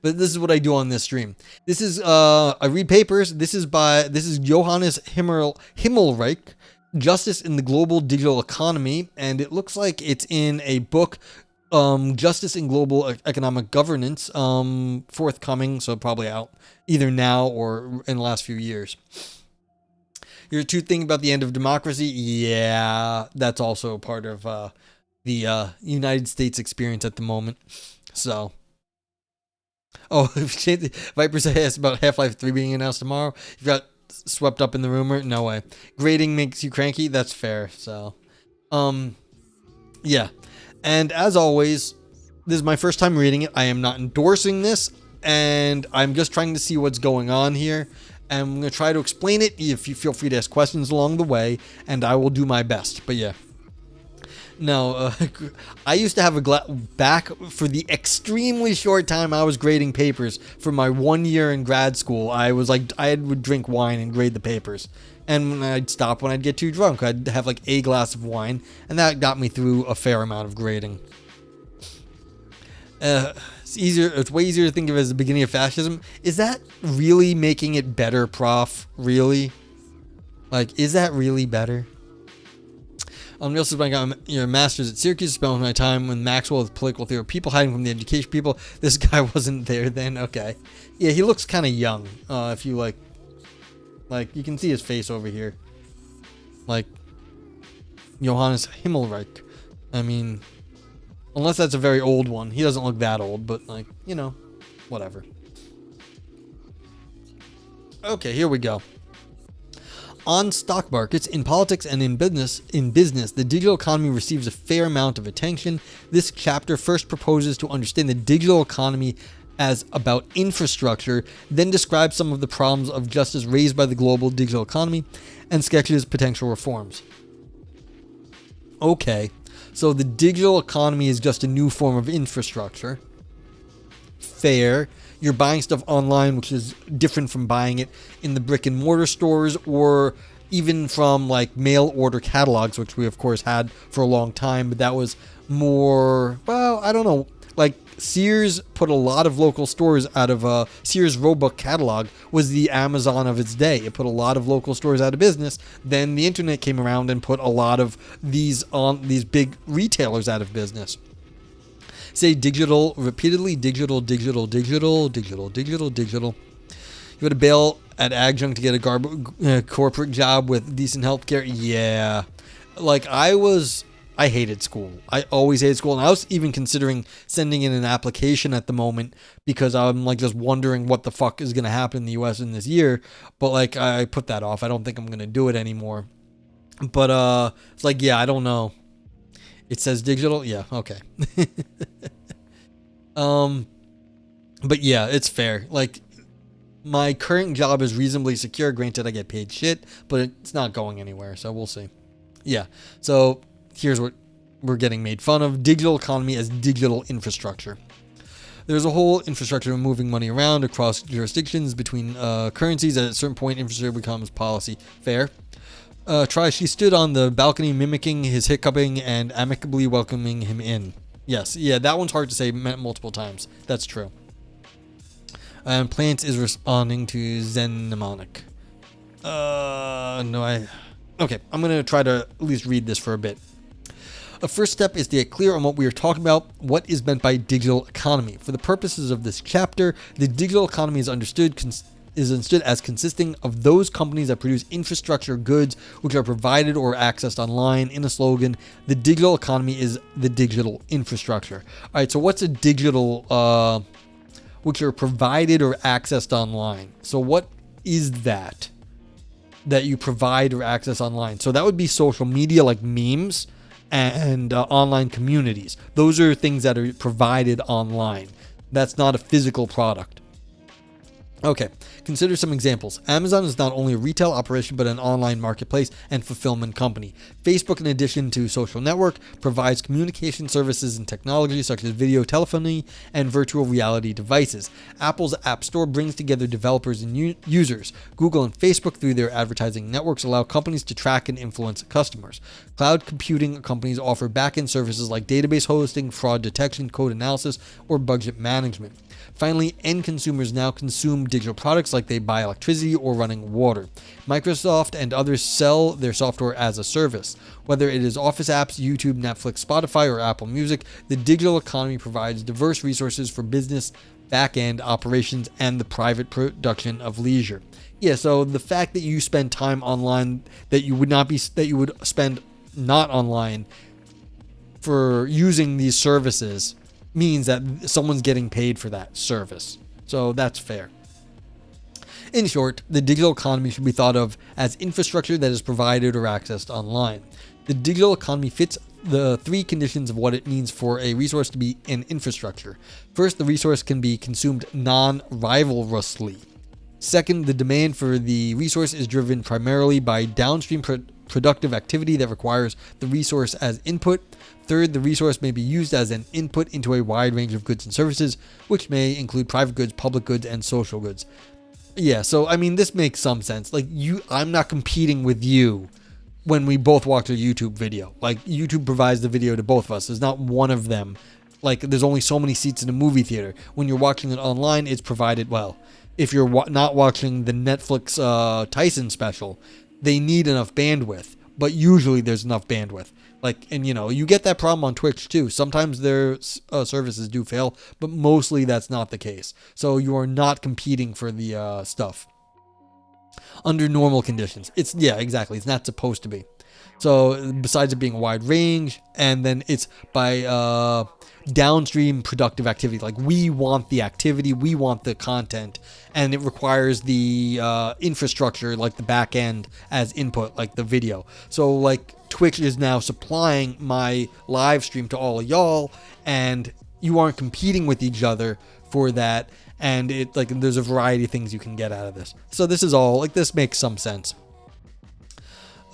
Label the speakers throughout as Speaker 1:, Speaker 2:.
Speaker 1: but this is what I do on this stream. This is I read papers. This is Johannes Himmelreich, Justice in the Global Digital Economy, and it looks like it's in a book, Justice in Global Economic Governance, forthcoming, so probably out either now or in the last few years. Your two thing about the end of democracy, yeah, that's also part of the United States experience at the moment. So, Viper says about Half-Life 3 being announced tomorrow. You got swept up in the rumor? No way. Grading makes you cranky? That's fair. So, yeah. And as always, this is my first time reading it. I am not endorsing this, and I'm just trying to see what's going on here. And I'm going to try to explain it. If you feel free to ask questions along the way, and I will do my best. But yeah. No, I used to have back for the extremely short time I was grading papers for my 1 year in grad school. I would drink wine and grade the papers. And I'd stop when I'd get too drunk. I'd have like a glass of wine, and that got me through a fair amount of grading. It's way easier to think of as the beginning of fascism. Is that really making it better, Prof? Really? Like, is that really better? Also, I got your master's at Syracuse. Spent my time with Maxwell with political theory. People hiding from the education people. This guy wasn't there then. Okay, yeah, he looks kind of young. If you like you can see his face over here, like Johannes Himmelreich. I mean, unless that's a very old one, he doesn't look that old. But like, you know, whatever. Okay, here we go. On stock markets, in politics, and in business, the digital economy receives a fair amount of attention. This chapter first proposes to understand the digital economy as about infrastructure, then describes some of the problems of justice raised by the global digital economy, and sketches potential reforms. Okay, so the digital economy is just a new form of infrastructure. Fair. You're buying stuff online, which is different from buying it in the brick and mortar stores, or even from like mail order catalogs, which we of course had for a long time, but that was more, well, I don't know, like Sears put a lot of local stores out of Sears Roebuck catalog was the Amazon of its day. It put a lot of local stores out of business. Then the internet came around and put a lot of these big retailers out of business. Say digital repeatedly, digital. You had to bail at adjunct to get a corporate job with decent healthcare. Yeah, like I hated school. I always hated school, and I was even considering sending in an application at the moment because I'm like just wondering what the fuck is gonna happen in the U.S. in this year. But like I put that off. I don't think I'm gonna do it anymore. But it's like, yeah, I don't know. It says digital? Yeah, okay. But yeah, it's fair. Like, my current job is reasonably secure. Granted, I get paid shit, but it's not going anywhere, so we'll see. Yeah, so here's what we're getting made fun of. Digital economy as digital infrastructure. There's a whole infrastructure of moving money around across jurisdictions between currencies. At a certain point, infrastructure becomes policy. Fair. She stood on the balcony mimicking his hiccuping and amicably welcoming him in. Yes, yeah, that one's hard to say multiple times. That's true. And Plants is responding to Zen mnemonic. Okay, I'm going to try to at least read this for a bit. A first step is to get clear on what we are talking about, what is meant by digital economy. For the purposes of this chapter, the digital economy is understood as consisting of those companies that produce infrastructure goods which are provided or accessed online. In a slogan, the digital economy is the digital infrastructure. All right, so what's a digital, which are provided or accessed online? So what is that you provide or access online? So that would be social media like memes and online communities. Those are things that are provided online. That's not a physical product. Okay, consider some examples. Amazon is not only a retail operation but an online marketplace and fulfillment company. Facebook, in addition to social network, provides communication services and technology such as video telephony and virtual reality devices. Apple's App Store brings together developers and users. Google and Facebook, through their advertising networks, allow companies to track and influence customers. Cloud computing companies offer back-end services like database hosting, fraud detection, code analysis, or budget management. Finally, end consumers now consume digital products like they buy electricity or running water. Microsoft and others sell their software as a service. Whether it is Office apps, YouTube, Netflix, Spotify, or Apple Music, the digital economy provides diverse resources for business, back-end operations, and the private production of leisure. Yeah, so the fact that you spend time online that you would spend not online for using these services means that someone's getting paid for that service. So that's fair. In short, the digital economy should be thought of as infrastructure that is provided or accessed online. The digital economy fits the three conditions of what it means for a resource to be an infrastructure. First, the resource can be consumed non-rivalrously. Second, the demand for the resource is driven primarily by downstream productive activity that requires the resource as input. Third, the resource may be used as an input into a wide range of goods and services, which may include private goods, public goods, and social goods. Yeah, so I mean, this makes some sense. Like, I'm not competing with you when we both watch a YouTube video. Like, YouTube provides the video to both of us. There's not one of them. Like, there's only so many seats in a movie theater. When you're watching it online, it's provided, well, if you're not watching the Netflix Tyson special, they need enough bandwidth, but usually there's enough bandwidth. Like, and you get that problem on Twitch too. Sometimes their services do fail, but mostly that's not the case. So you are not competing for the stuff under normal conditions. It's not supposed to be. So besides it being a wide range, and then it's by downstream productive activity. Like, we want the activity, we want the content, and it requires the infrastructure, like the back end, as input, like the video. So like Twitch is now supplying my live stream to all of y'all, and you aren't competing with each other for that. And it, like, there's a variety of things you can get out of this. So this is all, like, this makes some sense.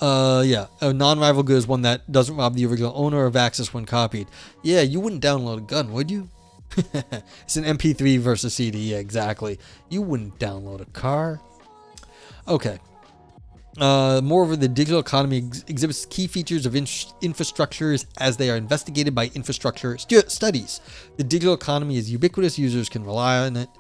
Speaker 1: A non-rival good is one that doesn't rob the original owner of access when copied. Yeah, you wouldn't download a gun, would you? It's an MP3 versus CD. Yeah, exactly. You wouldn't download a car. Okay. Moreover, the digital economy exhibits key features of infrastructures as they are investigated by infrastructure studies. The digital economy is ubiquitous. Users can rely on it.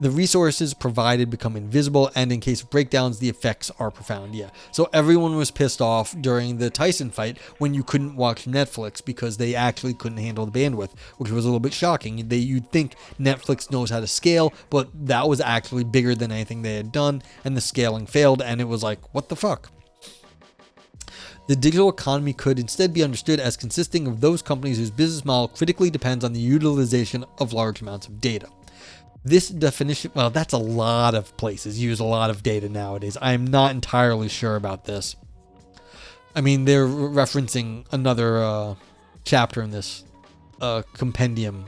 Speaker 1: The resources provided become invisible, and in case of breakdowns, the effects are profound. Yeah. So everyone was pissed off during the Tyson fight when you couldn't watch Netflix because they actually couldn't handle the bandwidth, which was a little bit shocking. You'd think Netflix knows how to scale, but that was actually bigger than anything they had done, and the scaling failed, and it was like, what the fuck? The digital economy could instead be understood as consisting of those companies whose business model critically depends on the utilization of large amounts of data. This definition, well, that's a lot of places use a lot of data nowadays. I'm not entirely sure about this. I mean, they're referencing another chapter in this compendium,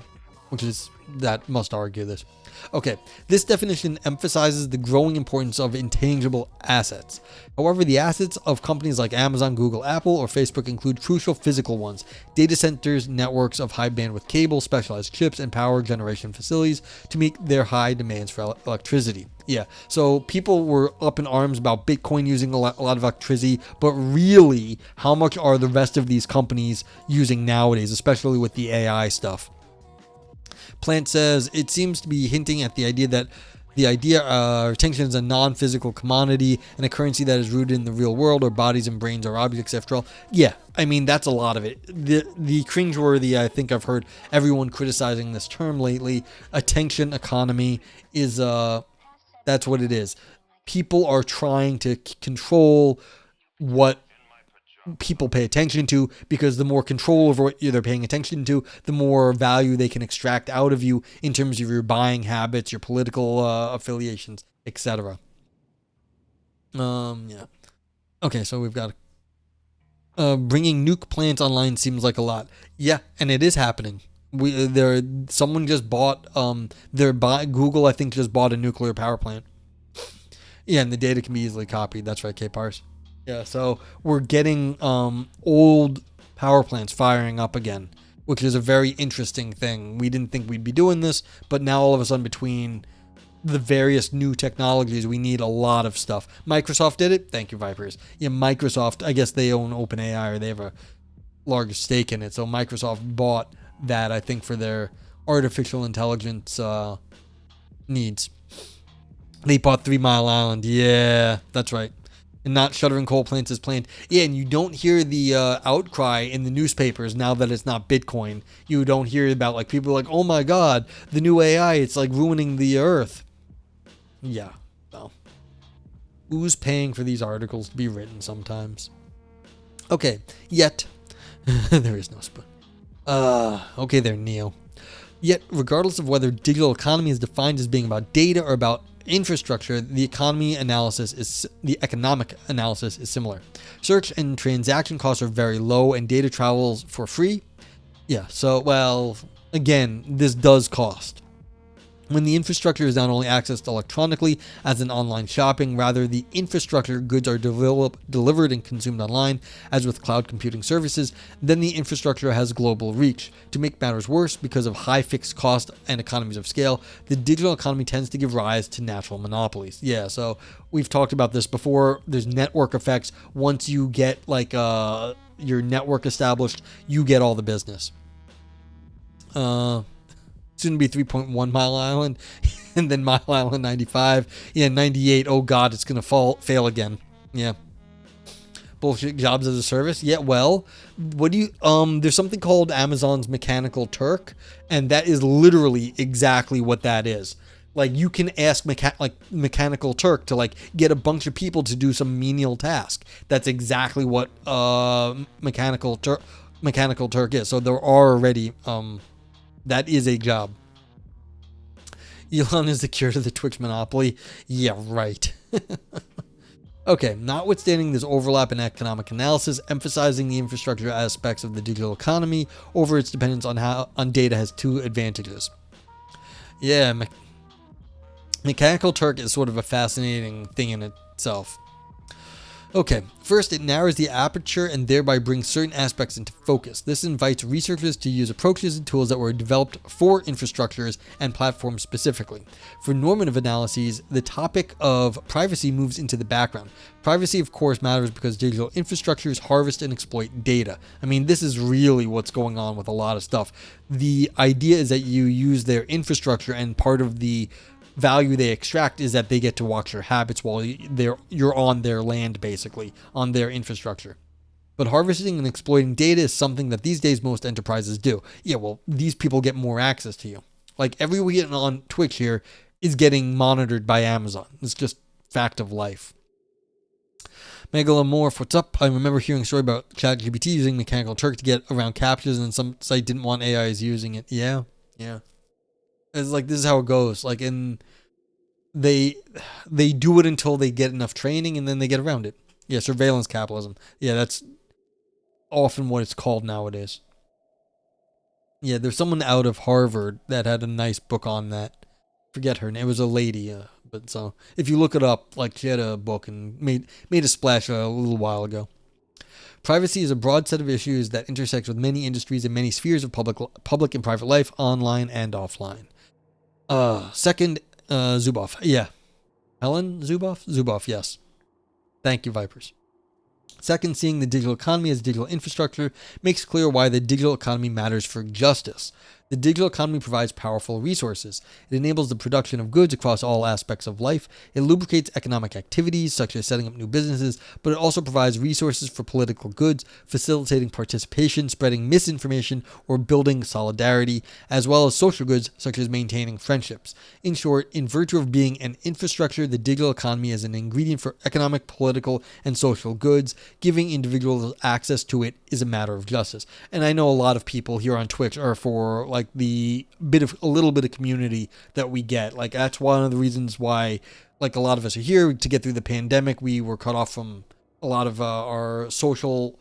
Speaker 1: that must argue this. Okay, this definition emphasizes the growing importance of intangible assets. However, the assets of companies like Amazon, Google, Apple, or Facebook include crucial physical ones: data centers, networks of high bandwidth cable, specialized chips, and power generation facilities to meet their high demands for electricity. Yeah, so people were up in arms about Bitcoin using a lot of electricity, but really, how much are the rest of these companies using nowadays, especially with the AI stuff? Plant says it seems to be hinting at the idea that attention is a non-physical commodity and a currency that is rooted in the real world, or bodies and brains are objects after all. Yeah, I mean, that's a lot of it. The cringeworthy, I think I've heard everyone criticizing this term lately. Attention economy is, that's what it is. People are trying to control what people pay attention to, because the more control over what they're paying attention to, the more value they can extract out of you in terms of your buying habits, your political affiliations, etc. Yeah. Okay, so we've got bringing nuke plants online seems like a lot. Yeah, and it is happening. Someone just bought Google, I think, just bought a nuclear power plant. Yeah, and the data can be easily copied. That's right, K-Parse. Yeah, so we're getting old power plants firing up again, which is a very interesting thing. We didn't think we'd be doing this, but now all of a sudden between the various new technologies, we need a lot of stuff. Microsoft did it. Thank you, Vipers. Yeah, Microsoft, I guess they own OpenAI, or they have a large stake in it. So Microsoft bought that, I think, for their artificial intelligence needs. They bought 3 Mile Island. Yeah, that's right. And not shuttering coal plants as planned. Yeah, and you don't hear the outcry in the newspapers now that it's not Bitcoin. You don't hear about like people like, oh my God, the new AI, it's like ruining the earth. Yeah, well, who's paying for these articles to be written sometimes? Okay, yet there is no spoon. Okay there, Neo. Yet, regardless of whether digital economy is defined as being about data or about infrastructure, the economic analysis is similar. Search and transaction costs are very low, and data travels for free. Yeah, so, well, again, this does cost. When the infrastructure is not only accessed electronically as in online shopping, rather the infrastructure goods are delivered and consumed online, as with cloud computing services, then the infrastructure has global reach. To make matters worse, because of high fixed cost and economies of scale, the digital economy tends to give rise to natural monopolies. Yeah, so we've talked about this before. There's network effects. Once you get like your network established, you get all the business. Soon to be 3.1 Mile Island, and then Mile Island 95. Yeah, 98. Oh God, it's gonna fail again. Yeah. Bullshit jobs as a service. Yeah, well, what do you there's something called Amazon's Mechanical Turk, and that is literally exactly what that is. Like you can ask Mechanical Turk to like get a bunch of people to do some menial task. That's exactly what Mechanical Turk is. So there are already that is a job. Elon is the cure to the Twitch monopoly. Yeah, right. Okay, notwithstanding this overlap in economic analysis, emphasizing the infrastructure aspects of the digital economy over its dependence on data has two advantages. Yeah, Mechanical Turk is sort of a fascinating thing in itself. Okay, first it narrows the aperture and thereby brings certain aspects into focus. This invites researchers to use approaches and tools that were developed for infrastructures and platforms specifically. For normative analyses, the topic of privacy moves into the background. Privacy, of course, matters because digital infrastructures harvest and exploit data. I mean, this is really what's going on with a lot of stuff. The idea is that you use their infrastructure, and part of the value they extract is that they get to watch your habits while you're on their land, basically on their infrastructure. But harvesting and exploiting data is something that these days most enterprises do. Yeah, well, these people get more access to you. Like everyone on Twitch here is getting monitored by Amazon. It's just fact of life. Megalomorph, what's up? I remember hearing a story about ChatGPT using Mechanical Turk to get around captures, and some site didn't want AIs using it. Yeah. It's like, this is how it goes. Like, they do it until they get enough training, and then they get around it. Yeah, surveillance capitalism. Yeah, that's often what it's called nowadays. Yeah, there's someone out of Harvard that had a nice book on that. Forget her name. It was a lady. But so if you look it up, like she had a book and made a splash a little while ago. Privacy is a broad set of issues that intersects with many industries and many spheres of public and private life, online and offline. Second, Zuboff. Yeah. Helen Zuboff? Zuboff, yes. Thank you, Vipers. Second, seeing the digital economy as digital infrastructure makes clear why the digital economy matters for justice. The digital economy provides powerful resources. It enables the production of goods across all aspects of life. It lubricates economic activities, such as setting up new businesses, but it also provides resources for political goods, facilitating participation, spreading misinformation, or building solidarity, as well as social goods, such as maintaining friendships. In short, in virtue of being an infrastructure, the digital economy is an ingredient for economic, political, and social goods. Giving individuals access to it is a matter of justice. And I know a lot of people here on Twitch are for like a little bit of community that we get. Like that's one of the reasons why like a lot of us are here to get through the pandemic. We were cut off from a lot of our social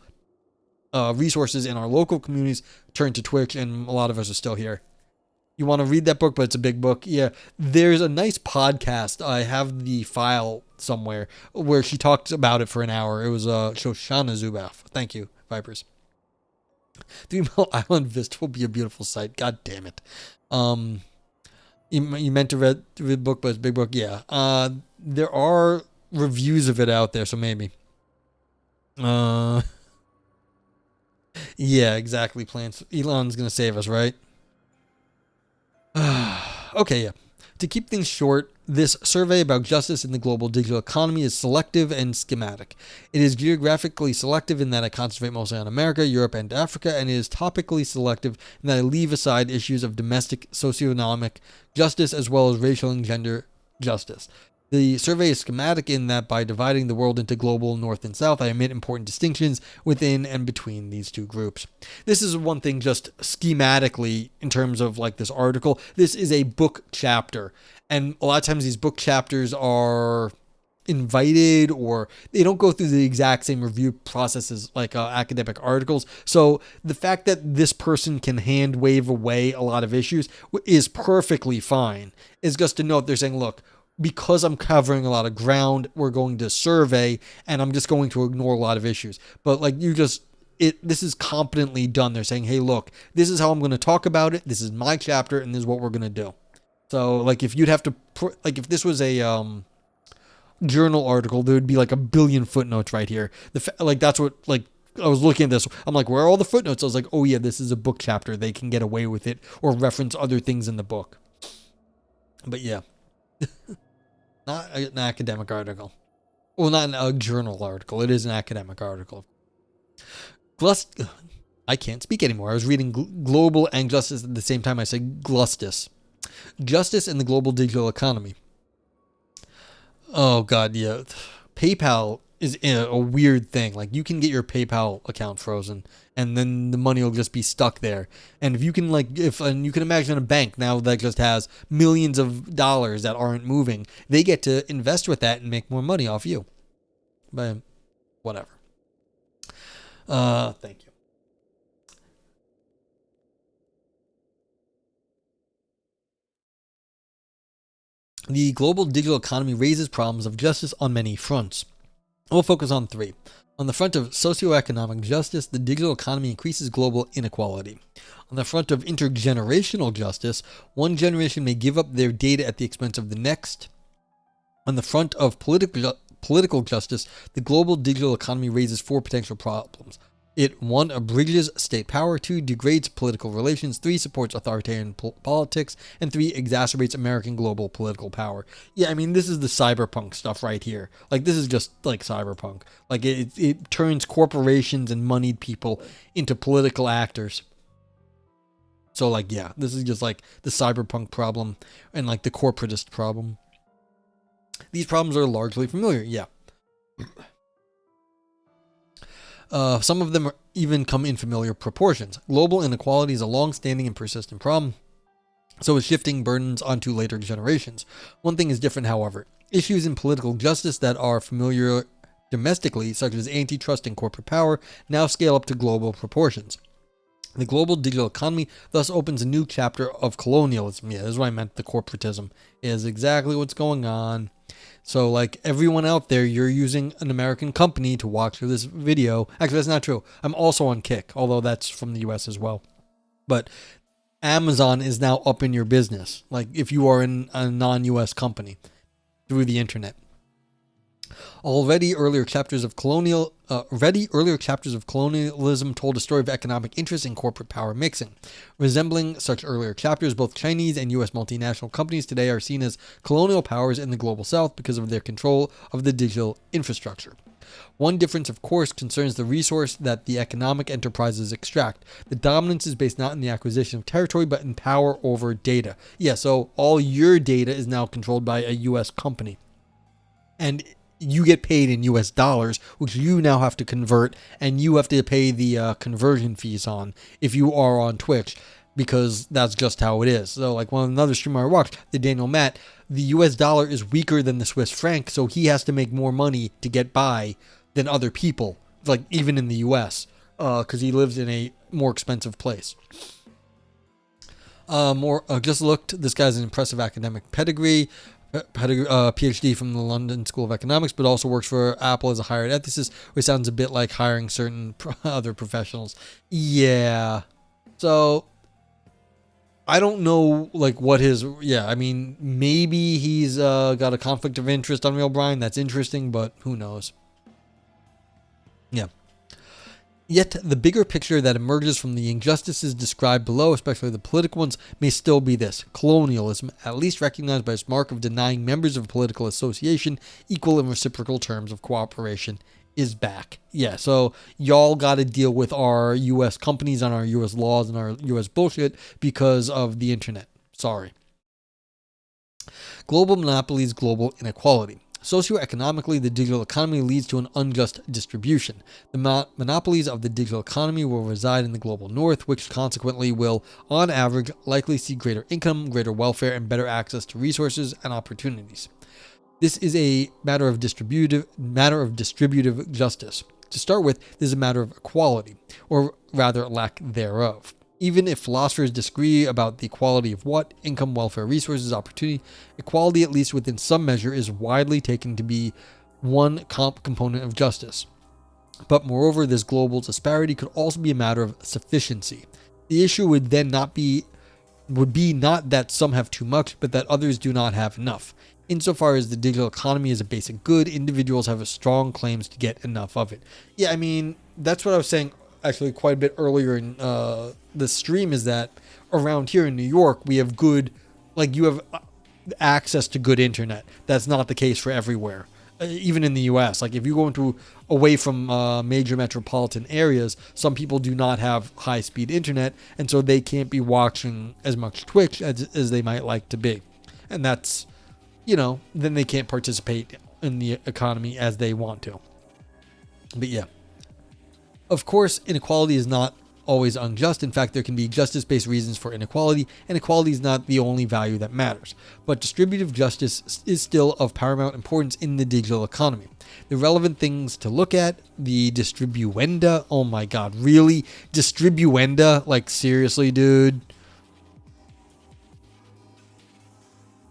Speaker 1: resources in our local communities, turned to Twitch, and a lot of us are still here. You want to read that book, but it's a big book. Yeah, there's a nice podcast. I have the file somewhere where she talks about it for an hour. It was Shoshana Zuboff. Thank you, Vipers. Three Mile Island Vista will be a beautiful sight. God damn it. You meant to read the book, but it's a big book. Yeah. There are reviews of it out there, so maybe. Yeah, exactly. Plans. Elon's gonna save us, right? Okay, yeah. To keep things short, this survey about justice in the global digital economy is selective and schematic. It is geographically selective in that I concentrate mostly on America, Europe, and Africa, and it is topically selective in that I leave aside issues of domestic socioeconomic justice as well as racial and gender justice. The survey is schematic in that by dividing the world into global north and south, I omit important distinctions within and between these two groups. This is one thing just schematically in terms of like this article. This is a book chapter. And a lot of times these book chapters are invited or they don't go through the exact same review process as like academic articles. So the fact that this person can hand wave away a lot of issues is perfectly fine. It's just to note they're saying, look, because I'm covering a lot of ground, we're going to survey and I'm just going to ignore a lot of issues. But like this is competently done. They're saying, hey, look, this is how I'm going to talk about it. This is my chapter and this is what we're going to do. So like if you'd have to, if this was a journal article, there would be like a billion footnotes right here. That's what like I was looking at this. I'm like, where are all the footnotes? I was like, oh yeah, this is a book chapter. They can get away with it or reference other things in the book. But yeah. Not an academic article. Well, not a journal article. It is an academic article. I can't speak anymore. I was reading Global and Justice at the same time. I said Glustus. Justice in the Global Digital Economy. Oh, God, yeah. PayPal is a weird thing. Like, you can get your PayPal account frozen, and then the money will just be stuck there. And if you can, and you can imagine a bank now that just has millions of dollars that aren't moving, they get to invest with that and make more money off you. But whatever. Thank you. The global digital economy raises problems of justice on many fronts. We'll focus on three. On the front of socioeconomic justice, the digital economy increases global inequality. On the front of intergenerational justice, one generation may give up their data at the expense of the next. On the front of political justice, the global digital economy raises four potential problems. It 1. Abridges state power, 2. Degrades political relations, 3. Supports authoritarian politics, and 3. Exacerbates American global political power. Yeah, I mean, this is the cyberpunk stuff right here. Like, this is just like cyberpunk. Like, it turns corporations and moneyed people into political actors. So, like, yeah, this is just like the cyberpunk problem and like the corporatist problem. These problems are largely familiar, yeah. Some of them even come in familiar proportions. Global inequality is a long-standing and persistent problem, so is shifting burdens onto later generations. One thing is different, however. Issues in political justice that are familiar domestically, such as antitrust and corporate power, now scale up to global proportions. The global digital economy thus opens a new chapter of colonialism. Yeah, this is what I meant, the corporatism is exactly what's going on. So, like, everyone out there, you're using an American company to watch this video. Actually, that's not true. I'm also on Kick, although that's from the US as well. But Amazon is now up in your business, like, if you are in a non-US company through the internet. Already earlier chapters of colonialism told a story of economic interest and corporate power mixing. Resembling such earlier chapters, both Chinese and U.S. multinational companies today are seen as colonial powers in the global south because of their control of the digital infrastructure. One difference, of course, concerns the resource that the economic enterprises extract. The dominance is based not in the acquisition of territory, but in power over data. Yeah, so all your data is now controlled by a U.S. company. And you get paid in US dollars, which you now have to convert, and you have to pay the conversion fees on if you are on Twitch, because that's just how it is. So, like, another streamer I watched, the Daniel Matt, the US dollar is weaker than the Swiss franc, so he has to make more money to get by than other people, like, even in the US, because he lives in a more expensive place. Just looked. This guy's an impressive academic pedigree. PhD from the London School of Economics, but also works for Apple as a hired ethicist, which sounds a bit like hiring certain other professionals. Yeah. So I don't know, like, what his. Yeah, I mean, maybe he's got a conflict of interest on Real Brian. That's interesting, but who knows? Yeah. Yet the bigger picture that emerges from the injustices described below, especially the political ones, may still be this: colonialism, at least recognized by its mark of denying members of a political association equal and reciprocal terms of cooperation, is back. Yeah, so y'all got to deal with our U.S. companies and our U.S. laws and our U.S. bullshit because of the internet. Sorry. Global monopolies, global inequality. Socioeconomically, the digital economy leads to an unjust distribution. The monopolies of the digital economy will reside in the global north, which consequently will, on average, likely see greater income, greater welfare, and better access to resources and opportunities. This is a matter of distributive justice. To start with, this is a matter of equality, or rather lack thereof. Even if philosophers disagree about the equality of what, income, welfare, resources, opportunity, equality, at least within some measure, is widely taken to be one component of justice. But moreover, this global disparity could also be a matter of sufficiency. The issue would then not be not that some have too much, but that others do not have enough. Insofar as the digital economy is a basic good, individuals have a strong claims to get enough of it. Yeah, I mean, that's what I was saying actually quite a bit earlier in the stream, is that around here in New York, we have good, like, you have access to good internet. That's not the case for everywhere. Even in the US, like if you go into away from major metropolitan areas, some people do not have high speed internet, and so they can't be watching as much Twitch as they might like to be. And that's, then they can't participate in the economy as they want to. But yeah. Of course, inequality is not always unjust. In fact, there can be justice-based reasons for inequality, and equality is not the only value that matters. But distributive justice is still of paramount importance in the digital economy. The relevant things to look at: the distribuenda. Oh my god, really? Distribuenda? Like, seriously, dude?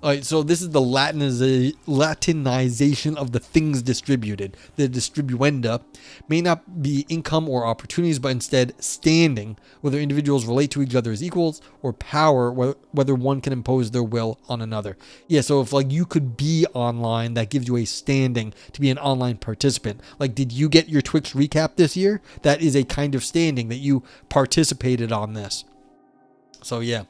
Speaker 1: Alright, so this is the Latinization of the things distributed. The distribuenda may not be income or opportunities, but instead standing, whether individuals relate to each other as equals, or power, whether one can impose their will on another. Yeah, so if like you could be online, that gives you a standing to be an online participant. Like, did you get your Twitch recap this year? That is a kind of standing that you participated on this. So yeah.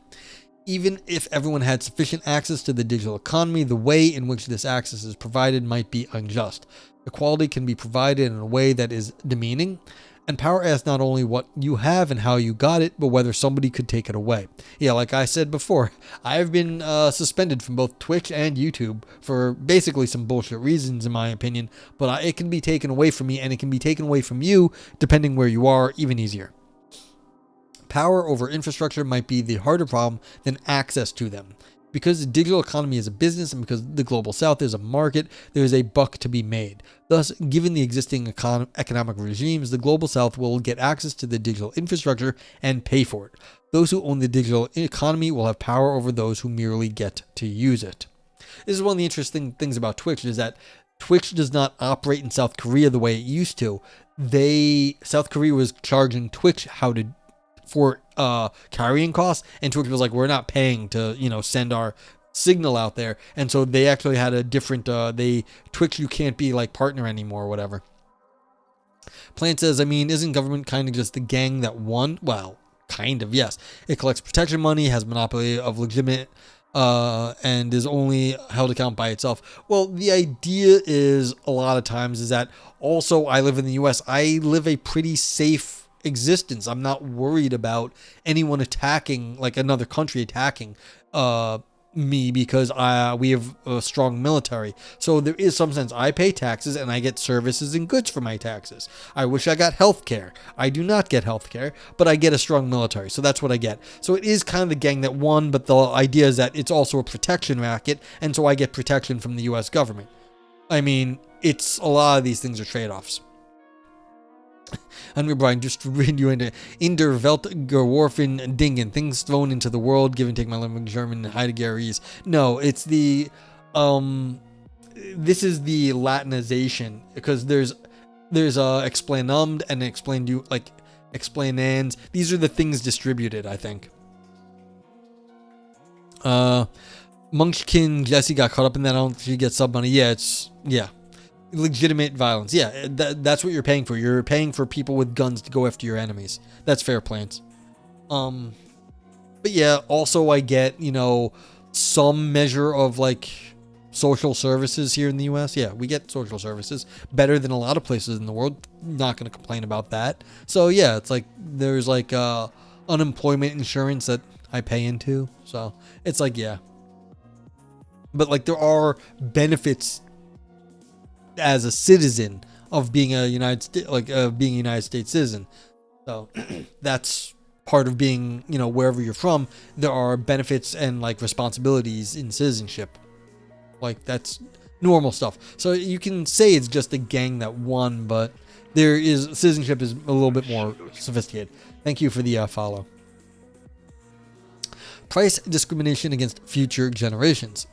Speaker 1: Even if everyone had sufficient access to the digital economy, the way in which this access is provided might be unjust. Equality can be provided in a way that is demeaning, and power asks not only what you have and how you got it, but whether somebody could take it away. Yeah, like I said before, I've been suspended from both Twitch and YouTube for basically some bullshit reasons, in my opinion, but it can be taken away from me, and it can be taken away from you, depending where you are, even easier. Power over infrastructure might be the harder problem than access to them. Because the digital economy is a business and because the global south is a market, there is a buck to be made. Thus, given the existing economic regimes, the global south will get access to the digital infrastructure and pay for it. Those who own the digital economy will have power over those who merely get to use it. This is one of the interesting things about Twitch, is that Twitch does not operate in South Korea the way it used to. South Korea was charging Twitch for carrying costs, and Twitch was like, we're not paying to send our signal out there, and so they actually had a different Twitch, you can't be like partner anymore or whatever. Plant says, I mean, isn't government kind of just the gang that won? Well, kind of, yes. It collects protection money, has monopoly of legitimate and is only held account by itself. Well, the idea is a lot of times is that also I live in the US, I live a pretty safe existence. I'm not worried about anyone attacking, like another country attacking me, because we have a strong military. So there is some sense I pay taxes and I get services and goods for my taxes. I wish I got health care. I do not get health care, but I get a strong military. So that's what I get. So it is kind of the gang that won, but the idea is that it's also a protection racket, and so I get protection from the US government. I mean, it's a lot of these things are trade-offs. Unrebrind distributed you into Inder Welt geworfen Dingen, things thrown into the world, give and take my language, German, Heideggerese. No, it's the, this is the Latinization, because there's explanumd and explained you, like, explainans. These are the things distributed, I think. Munchkin Jesse got caught up in that. I don't think she gets sub money. Yeah, legitimate violence. Yeah, that's what you're paying for. You're paying for people with guns to go after your enemies. That's fair, Plants. But yeah, also I get, some measure of like social services here in the US. Yeah, we get social services better than a lot of places in the world. Not going to complain about that. So yeah, it's like there's like unemployment insurance that I pay into. So it's like, yeah. But like there are benefits as a citizen of being a United States citizen. So that's part of being, wherever you're from, there are benefits and like responsibilities in citizenship. Like that's normal stuff. So you can say it's just a gang that won, but citizenship is a little bit more sophisticated. Thank you for the follow. Price discrimination against future generations.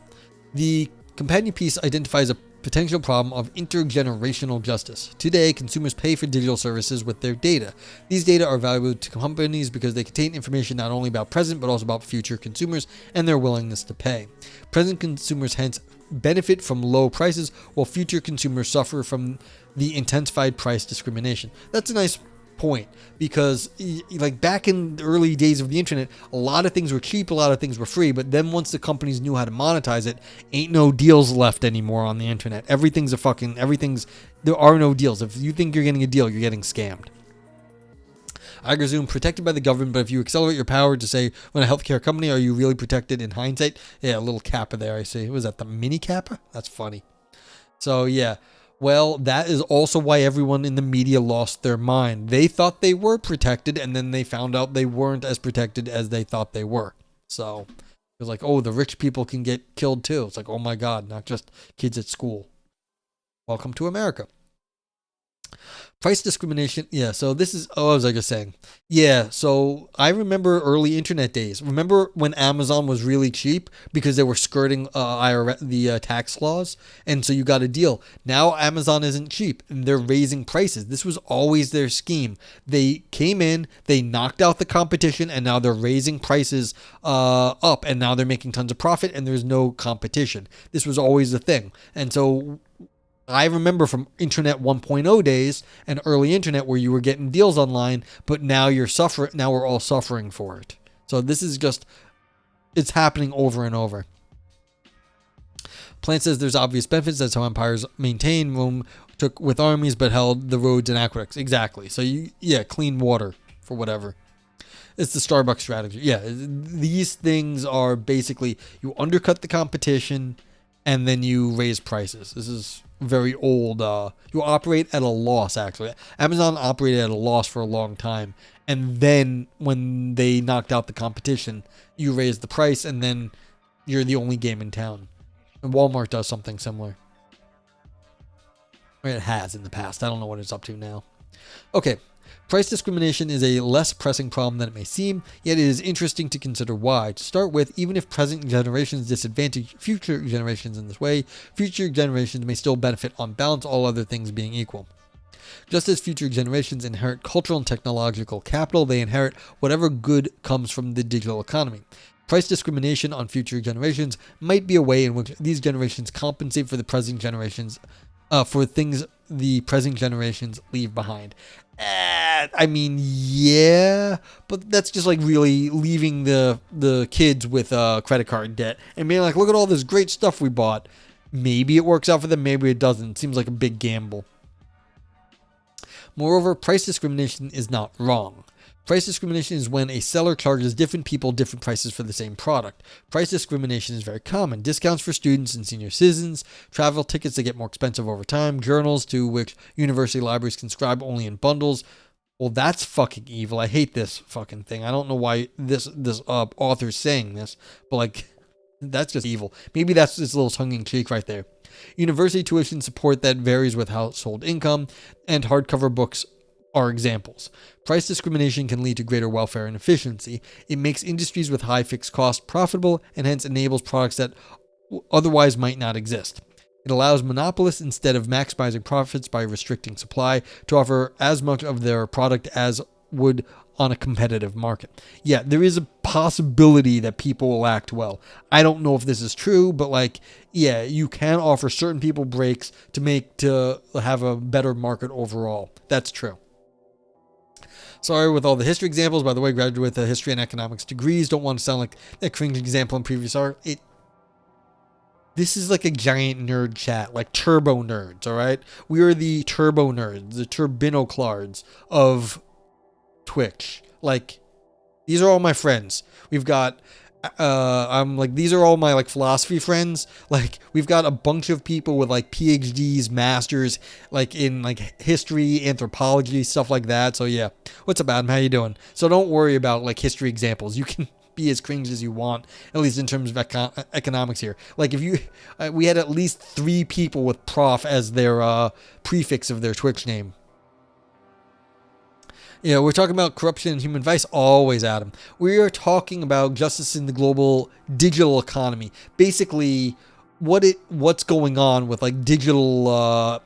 Speaker 1: The companion piece identifies a potential problem of intergenerational justice. Today, consumers pay for digital services with their data. These data are valuable to companies because they contain information not only about present but also about future consumers and their willingness to pay. Present consumers hence benefit from low prices, while future consumers suffer from the intensified price discrimination. That's a nice point, because like back in the early days of the internet, a lot of things were cheap, a lot of things were free, but then once the companies knew how to monetize it, ain't no deals left anymore on the internet. There are no deals. If you think you're getting a deal, you're getting scammed. I presume protected by the government, but if you accelerate your power to say, when a healthcare company, are you really protected in hindsight? Yeah, a little kappa there, I see. Was that the mini kappa? That's funny. So yeah. Well, that is also why everyone in the media lost their mind. They thought they were protected, and then they found out they weren't as protected as they thought they were. So it was like, oh, the rich people can get killed too. It's like, oh my God, not just kids at school. Welcome to America. Price discrimination. Yeah, so this is, what was I just saying? Yeah, so I remember early internet days. Remember when Amazon was really cheap because they were skirting the tax laws? And so you got a deal. Now Amazon isn't cheap and they're raising prices. This was always their scheme. They came in, they knocked out the competition, and now they're raising prices up, and now they're making tons of profit and there's no competition. This was always the thing. And so I remember from Internet 1.0 days and early Internet where you were getting deals online, but now now we're all suffering for it. So this is just, it's happening over and over. Plant says there's obvious benefits. That's how empires maintain. Rome took with armies, but held the roads and aqueducts. Exactly. So clean water for whatever. It's the Starbucks strategy. Yeah, these things are basically, you undercut the competition and then you raise prices. This is very old. You operate at a loss, actually. Amazon operated at a loss for a long time. And then when they knocked out the competition, you raise the price and then you're the only game in town. And Walmart does something similar. Or it has in the past. I don't know what it's up to now. Okay. Price discrimination is a less pressing problem than it may seem, yet it is interesting to consider why. To start with, even if present generations disadvantage future generations in this way, future generations may still benefit on balance, all other things being equal. Just as future generations inherit cultural and technological capital, they inherit whatever good comes from the digital economy. Price discrimination on future generations might be a way in which these generations compensate for the present generations, for things the present generations leave behind. I mean, yeah, but that's just like really leaving the kids with credit card debt and being like, look at all this great stuff we bought. Maybe it works out for them, maybe it doesn't. It seems like a big gamble. Moreover, price discrimination is not wrong. Price discrimination is when a seller charges different people different prices for the same product. Price discrimination is very common. Discounts for students and senior citizens, travel tickets that get more expensive over time, journals to which university libraries can subscribe only in bundles. Well, that's fucking evil. I hate this fucking thing. I don't know why this author's saying this, but like, that's just evil. Maybe that's just a little tongue-in-cheek right there. University tuition support that varies with household income, and hardcover books are examples. Price discrimination can lead to greater welfare and efficiency. It makes industries with high fixed costs profitable and hence enables products that otherwise might not exist. It allows monopolists, instead of maximizing profits by restricting supply, to offer as much of their product as would on a competitive market. Yeah, there is a possibility that people will act well. I don't know if this is true, but like, yeah, you can offer certain people breaks to have a better market overall. That's true. Sorry with all the history examples. By the way, graduate with history and economics degrees. Don't want to sound like that cringe example in previous art. This is like a giant nerd chat, like turbo nerds, all right? We are the turbo nerds, the turbinoclards of Twitch. Like, these are all my friends. We've got I'm like, these are all my like philosophy friends. Like, we've got a bunch of people with like PhDs, masters, like in like history, anthropology, stuff like that. So yeah, what's up, Adam? How you doing? So don't worry about like history examples. You can be as cringe as you want, at least in terms of economics here. Like, if you, we had at least 3 people with prof as their prefix of their Twitch name. Yeah, we're talking about corruption and human vice always, Adam. We are talking about justice in the global digital economy. Basically, what's going on with like digital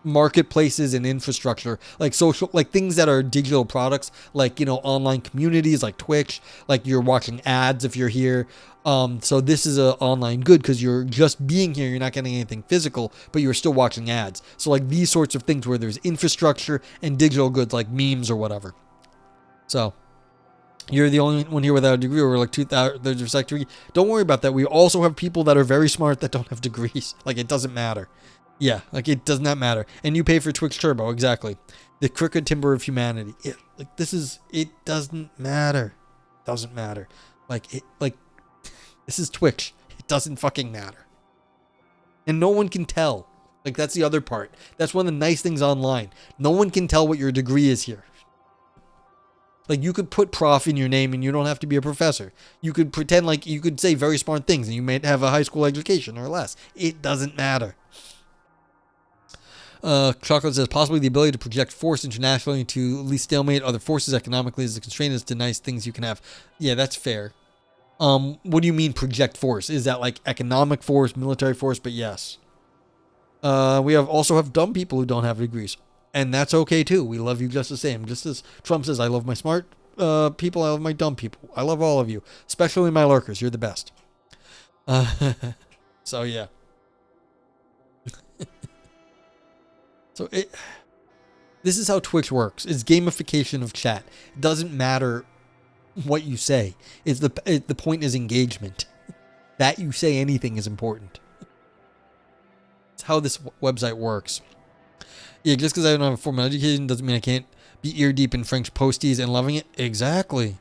Speaker 1: marketplaces and infrastructure, like social, like things that are digital products, like, you know, online communities like Twitch, like you're watching ads if you're here. So this is a online good because you're just being here, you're not getting anything physical, but you're still watching ads. So like these sorts of things where there's infrastructure and digital goods like memes or whatever. So you're the only one here without a degree, or like 2,000 degree. Don't worry about that. We also have people that are very smart that don't have degrees. Like, it doesn't matter. Yeah, like it does not matter. And you pay for Twitch Turbo, exactly. The crooked timber of humanity. It doesn't matter. Doesn't matter. This is Twitch. It doesn't fucking matter. And no one can tell. Like, that's the other part. That's one of the nice things online. No one can tell what your degree is here. Like, you could put prof in your name and you don't have to be a professor. You could pretend like you could say very smart things and you may have a high school education or less. It doesn't matter. Chocolate says possibly the ability to project force internationally to at least stalemate other forces economically is a constraint as to nice things you can have. Yeah, that's fair. What do you mean project force? Is that like economic force, military force? But yes. We also have dumb people who don't have degrees. And that's okay too. We love you just the same. Just as Trump says, I love my smart people, I love my dumb people. I love all of you. Especially my lurkers. You're the best. So yeah. This is how Twitch works. It's gamification of chat. It doesn't matter what you say. The point is engagement. That you say anything is important. It's how this website works. Yeah, just because I don't have a formal education doesn't mean I can't be ear deep in French posties and loving it. Exactly.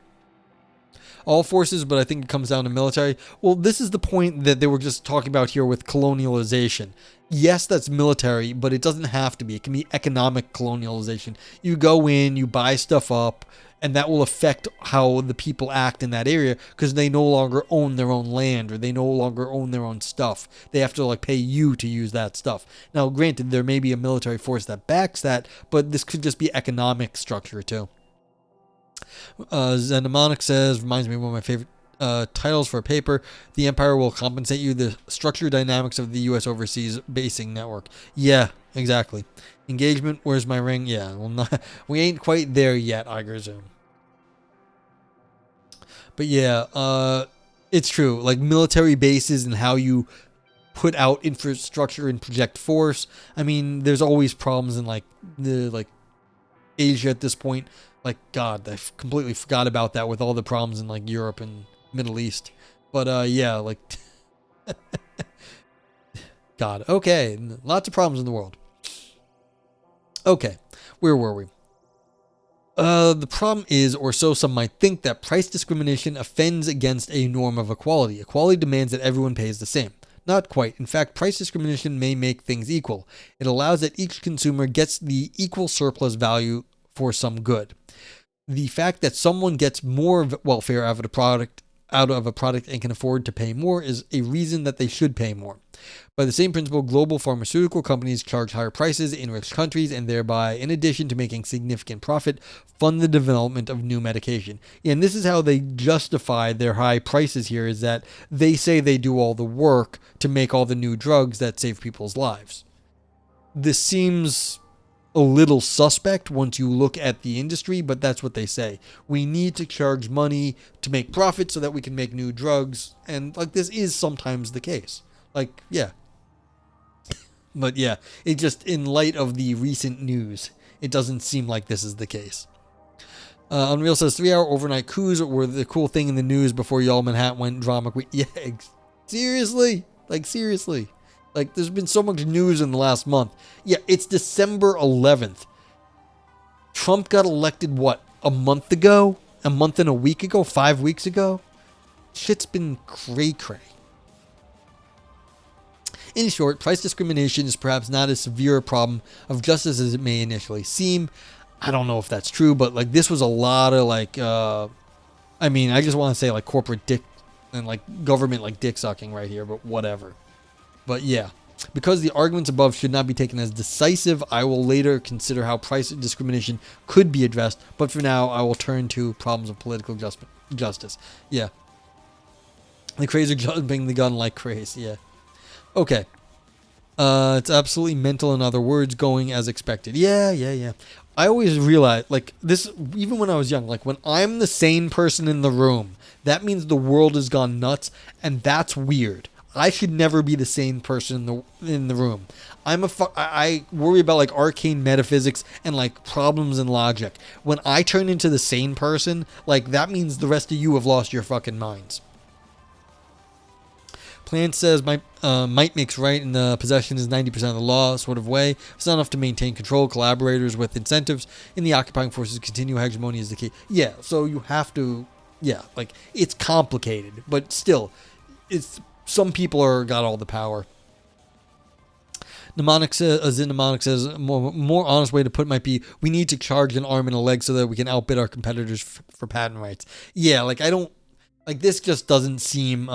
Speaker 1: All forces, but I think it comes down to military. Well, this is the point that they were just talking about here with colonialization. Yes, that's military, but it doesn't have to be. It can be economic colonialization. You go in, you buy stuff up, and that will affect how the people act in that area because they no longer own their own land or they no longer own their own stuff. They have to like pay you to use that stuff. Now, granted, there may be a military force that backs that, but this could just be economic structure too. Xenomonic says, reminds me of one of my favorite titles for a paper. The Empire will compensate you. The structure dynamics of the U.S. overseas basing network. Yeah, exactly. Engagement. Where's my ring? Yeah, we ain't quite there yet, I presume. But yeah, it's true. Like military bases and how you put out infrastructure and project force. I mean, there's always problems in like Asia at this point. Like, God, I completely forgot about that with all the problems in like Europe and Middle East. But yeah, like God. Okay, lots of problems in the world. Okay, where were we? The problem is, or so some might think, that price discrimination offends against a norm of equality. Equality demands that everyone pays the same. Not quite. In fact, price discrimination may make things equal. It allows that each consumer gets the equal surplus value for some good. The fact that someone gets more welfare out of a product out of a product and can afford to pay more is a reason that they should pay more. By the same principle, global pharmaceutical companies charge higher prices in rich countries and thereby, in addition to making significant profit, fund the development of new medication. And this is how they justify their high prices here, is that they say they do all the work to make all the new drugs that save people's lives. This seems a little suspect once you look at the industry, but that's what they say. We need to charge money to make profit so that we can make new drugs. And like, this is sometimes the case. Like, yeah. But yeah, it just, in light of the recent news, it doesn't seem like this is the case. Unreal says 3-hour overnight coups were the cool thing in the news before y'all Manhattan went drama queen. Yeah, seriously? Like, seriously? Like, there's been so much news in the last month. Yeah, it's December 11th. Trump got elected, what, a month ago? A month and a week ago? 5 weeks ago? Shit's been cray-cray. In short, price discrimination is perhaps not as severe a problem of justice as it may initially seem. I don't know if that's true, but like, this was a lot of like, I mean, I just want to say like corporate dick and like government like dick sucking right here, but whatever. But yeah, because the arguments above should not be taken as decisive, I will later consider how price discrimination could be addressed. But for now, I will turn to problems of political justice. Yeah. The crazy jumping the gun like crazy. Yeah. Okay. It's absolutely mental, in other words, going as expected. Yeah. I always realize, like, this, even when I was young, like, when I'm the sane person in the room, that means the world has gone nuts, and that's weird. I should never be the sane person in the room. I worry about, like, arcane metaphysics and, like, problems in logic. When I turn into the sane person, like, that means the rest of you have lost your fucking minds. Plant says might makes right, and the possession is 90% of the law sort of way. It's not enough to maintain control. Collaborators with incentives in the occupying forces continue hegemony is the key. Yeah, so you have to, yeah, like, it's complicated, but still, it's, some people got all the power. Mnemonic says, more honest way to put it might be, we need to charge an arm and a leg so that we can outbid our competitors for patent rights. Yeah, like, I don't, like, this just doesn't seem,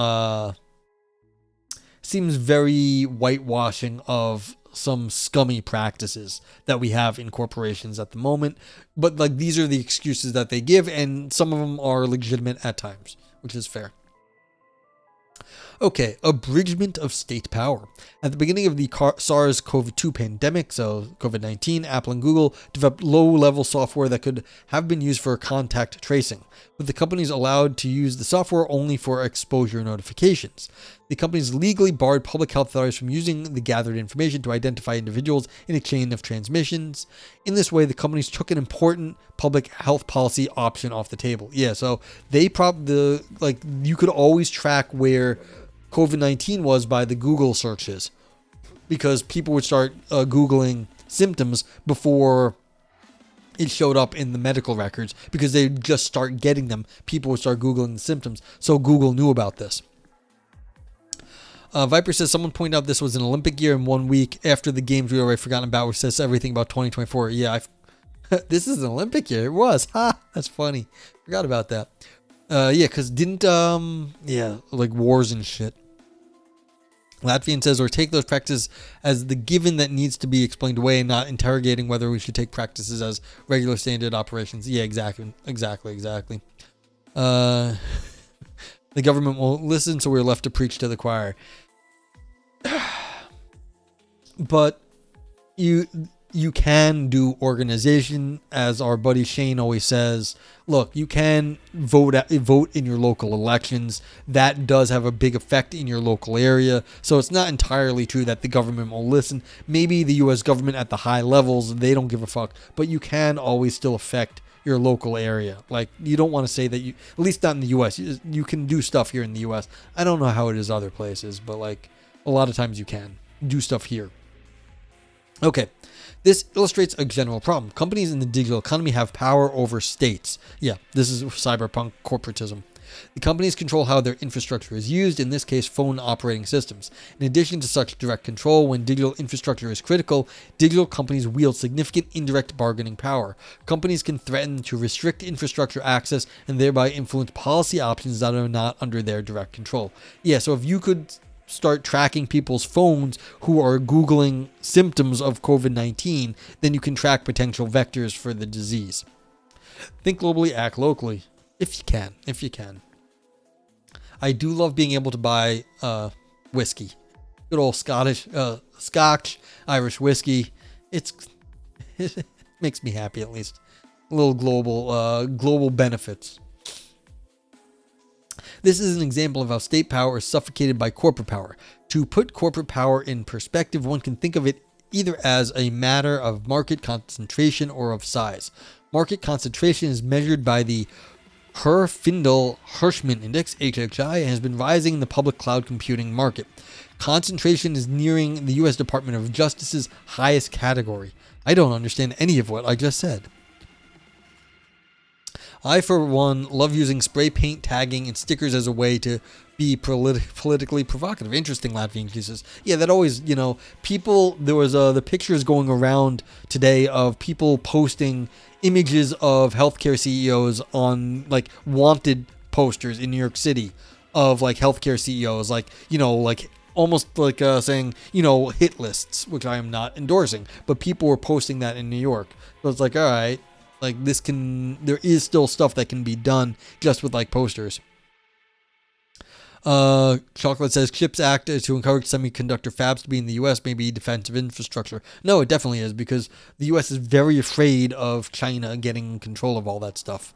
Speaker 1: seems very whitewashing of some scummy practices that we have in corporations at the moment. But like, these are the excuses that they give, and some of them are legitimate at times, which is fair. Okay, abridgment of state power. At the beginning of the SARS-CoV-2 pandemic, so COVID-19, Apple and Google developed low-level software that could have been used for contact tracing, with the companies allowed to use the software only for exposure notifications. The companies legally barred public health authorities from using the gathered information to identify individuals in a chain of transmissions. In this way, the companies took an important public health policy option off the table. Yeah, so they you could always track where COVID-19 was by the Google searches, because people would start Googling symptoms before it showed up in the medical records, because they'd just start getting them. People would start Googling the symptoms, so Google knew about this. Viper says, someone pointed out this was an Olympic year in 1 week after the games we already forgotten about, which says everything about 2024. Yeah, this is an Olympic year. It was. Ha! That's funny. Forgot about that. Yeah, because didn't, like wars and shit. Latvian says, or take those practices as the given that needs to be explained away and not interrogating whether we should take practices as regular standard operations. Yeah, exactly. The government won't listen, so we're left to preach to the choir. But you can do organization, as our buddy Shane always says. Look, you can vote in your local elections. That does have a big effect in your local area. So it's not entirely true that the government will listen. Maybe the U.S. government at the high levels, they don't give a fuck. But you can always still affect your local area. Like, you don't want to say that you, at least not in the U.S., you can do stuff here in the U.S. I don't know how it is other places, but like, a lot of times you can do stuff here. Okay. This illustrates a general problem. Companies in the digital economy have power over states. Yeah, this is cyberpunk corporatism. The companies control how their infrastructure is used, in this case, phone operating systems. In addition to such direct control, when digital infrastructure is critical, digital companies wield significant indirect bargaining power. Companies can threaten to restrict infrastructure access and thereby influence policy options that are not under their direct control. Yeah, so if you could start tracking people's phones who are Googling symptoms of COVID-19, then you can track potential vectors for the disease. Think globally, act locally. If you can. If you can. I do love being able to buy whiskey. Good old Scotch, Irish whiskey. It makes me happy, at least. A little global benefits. This is an example of how state power is suffocated by corporate power. To put corporate power in perspective, one can think of it either as a matter of market concentration or of size. Market concentration is measured by the Herfindahl-Hirschman Index, HHI, and has been rising in the public cloud computing market. Concentration is nearing the U.S. Department of Justice's highest category. I don't understand any of what I just said. I, for one, love using spray paint, tagging, and stickers as a way to be politically provocative. Interesting, Latvian Jesus. Yeah, that always, people, there was the pictures going around today of people posting images of healthcare CEOs on, wanted posters in New York City of, healthcare CEOs, almost saying, hit lists, which I am not endorsing, but people were posting that in New York. So it's all right. There is still stuff that can be done just with posters. Chocolate says CHIPS Act to encourage semiconductor fabs to be in the U.S. may be defensive infrastructure. No, it definitely is, because the U.S. is very afraid of China getting control of all that stuff.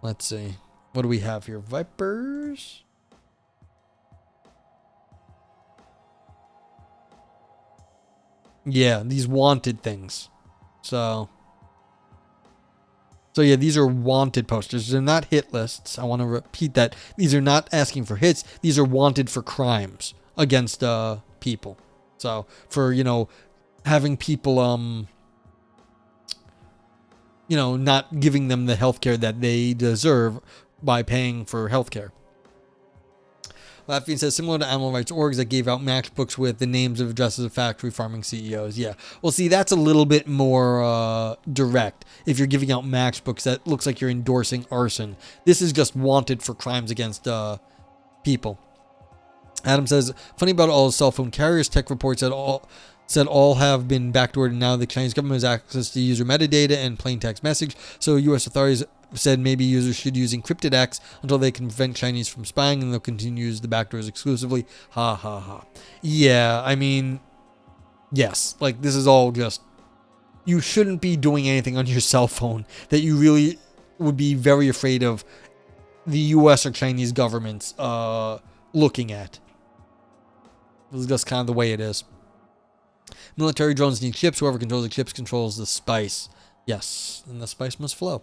Speaker 1: Let's see. What do we have here? Vipers? Yeah, these wanted things. So yeah, these are wanted posters. They're not hit lists. I want to repeat that. These are not asking for hits. These are wanted for crimes against people. So for, having people, not giving them the healthcare that they deserve by paying for healthcare. Latvian says, similar to animal rights orgs that gave out matchbooks with the names of addresses of factory farming CEOs. Yeah. Well, see, that's a little bit more direct. If you're giving out matchbooks, that looks like you're endorsing arson. This is just wanted for crimes against people. Adam says, funny about all cell phone carriers, tech reports said all have been backdoored, and now the Chinese government has access to user metadata and plain text message. So U.S. authorities said maybe users should use encrypted X until they can prevent Chinese from spying, and they'll continue to use the backdoors exclusively. Ha ha ha. Yeah, I mean, yes. This is all just, you shouldn't be doing anything on your cell phone that you really would be very afraid of the U.S. or Chinese governments looking at. This is just kind of the way it is. Military drones need chips. Whoever controls the chips controls the spice. Yes, and the spice must flow.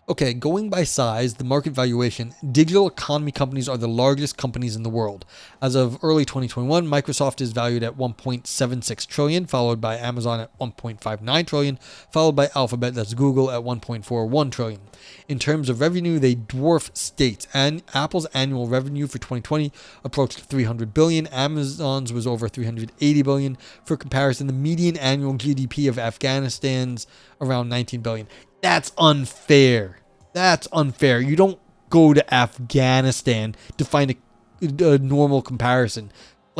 Speaker 1: Okay, going by size, the market valuation, digital economy companies are the largest companies in the world. As of early 2021, Microsoft is valued at $1.76 trillion, followed by Amazon at $1.59 trillion, followed by Alphabet, that's Google, at $1.41 trillion. In terms of revenue, they dwarf states, and Apple's annual revenue for 2020 approached $300 billion. Amazon's was over $380 billion. For comparison, the median annual GDP of Afghanistan's around $19 billion. That's unfair. That's unfair. You don't go to Afghanistan to find a normal comparison.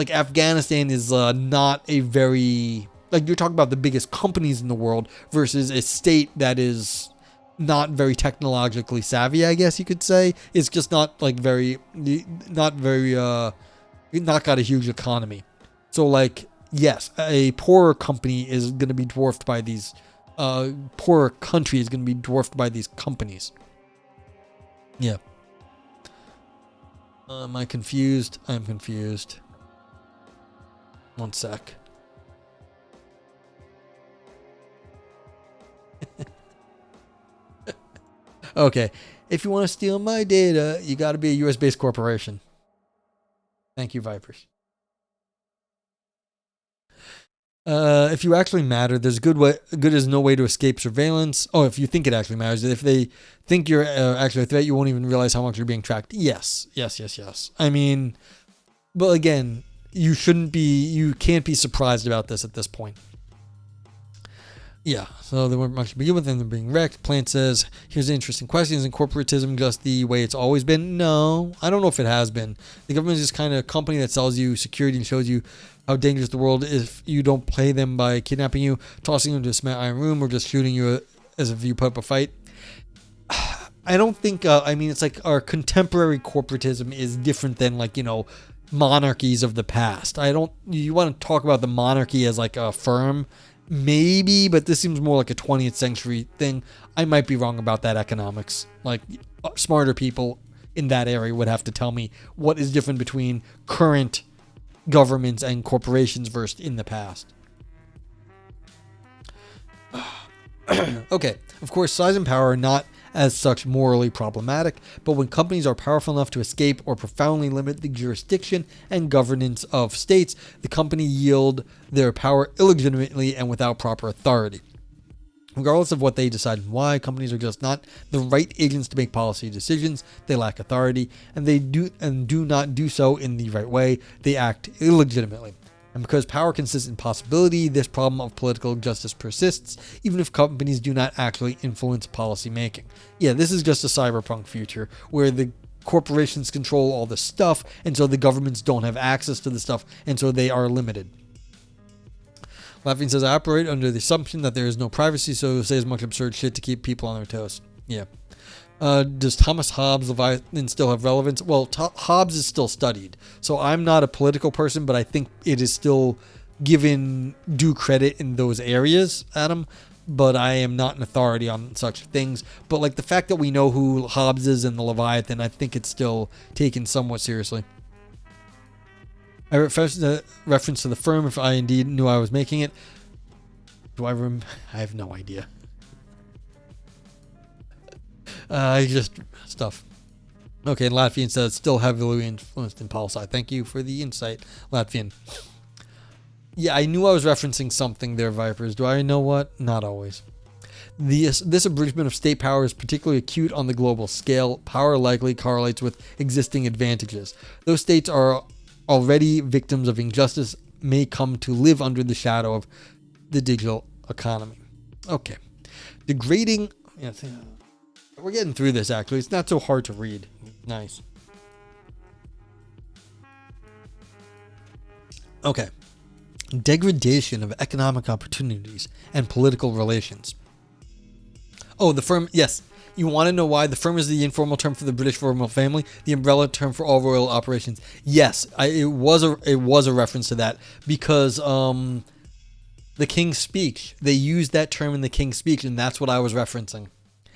Speaker 1: Afghanistan is not a very... you're talking about the biggest companies in the world versus a state that is not very technologically savvy, I guess you could say. It's just not not got a huge economy. So yes, a poorer company is going to be dwarfed by these... poorer country is going to be dwarfed by these companies. Yeah. Am I confused? I'm confused. One sec. Okay. If you want to steal my data, you got to be a US-based corporation. Thank you, Vipers. If you actually matter, there's good is no way to escape surveillance. Oh, if you think it actually matters, if they think you're actually a threat, you won't even realize how much you're being tracked. Yes. I mean, but again, you can't be surprised about this at this point. Yeah, so they weren't much to begin with, and they're being wrecked. Plant says, here's the interesting question. Isn't corporatism just the way it's always been? No, I don't know if it has been. The government is just kind of a company that sells you security and shows you how dangerous the world is if you don't play them by kidnapping you, tossing you into a cement iron room, or just shooting you as if you put up a fight. I don't think, it's like our contemporary corporatism is different than monarchies of the past. You want to talk about the monarchy as like a firm? Maybe, but this seems more like a 20th century thing. I might be wrong about that economics. Like, smarter people in that area would have to tell me what is different between current governments and corporations versus in the past. Okay, of course, size and power are not as such morally problematic, but when companies are powerful enough to escape or profoundly limit the jurisdiction and governance of states, the company yield their power illegitimately and without proper authority. Regardless of what they decide and why, companies are just not the right agents to make policy decisions. They lack authority, and they do not do so in the right way. They act illegitimately. And because power consists in possibility, this problem of political justice persists, even if companies do not actually influence policy making. Yeah, this is just a cyberpunk future where the corporations control all the stuff, and so the governments don't have access to the stuff, and so they are limited. Laughing says, I operate under the assumption that there is no privacy, so say as much absurd shit to keep people on their toes. Yeah. Does Thomas Hobbes' Leviathan still have relevance? Well, Hobbes is still studied, so I'm not a political person, but I think it is still given due credit in those areas, Adam, but I am not an authority on such things. But like the fact that we know who Hobbes is and the Leviathan, I think it's still taken somewhat seriously. I reference to the firm if I indeed knew I was making it. I have no idea. Just stuff. Okay, and Latvian says, still heavily influenced in poli-sci. Thank you for the insight, Latvian. Yeah, I knew I was referencing something there, Vipers. Do I know what? Not always. This abridgment of state power is particularly acute on the global scale. Power likely correlates with existing advantages. Those states are already victims of injustice may come to live under the shadow of the digital economy. Okay. Degrading... Yeah, we're getting through this, actually. It's not so hard to read. Nice. Okay. Degradation of economic opportunities and political relations. Oh, the firm... Yes. You want to know why? The firm is the informal term for the British royal family, the umbrella term for all royal operations. Yes, it was a reference to that because the King's Speech. They used that term in the King's Speech, and that's what I was referencing.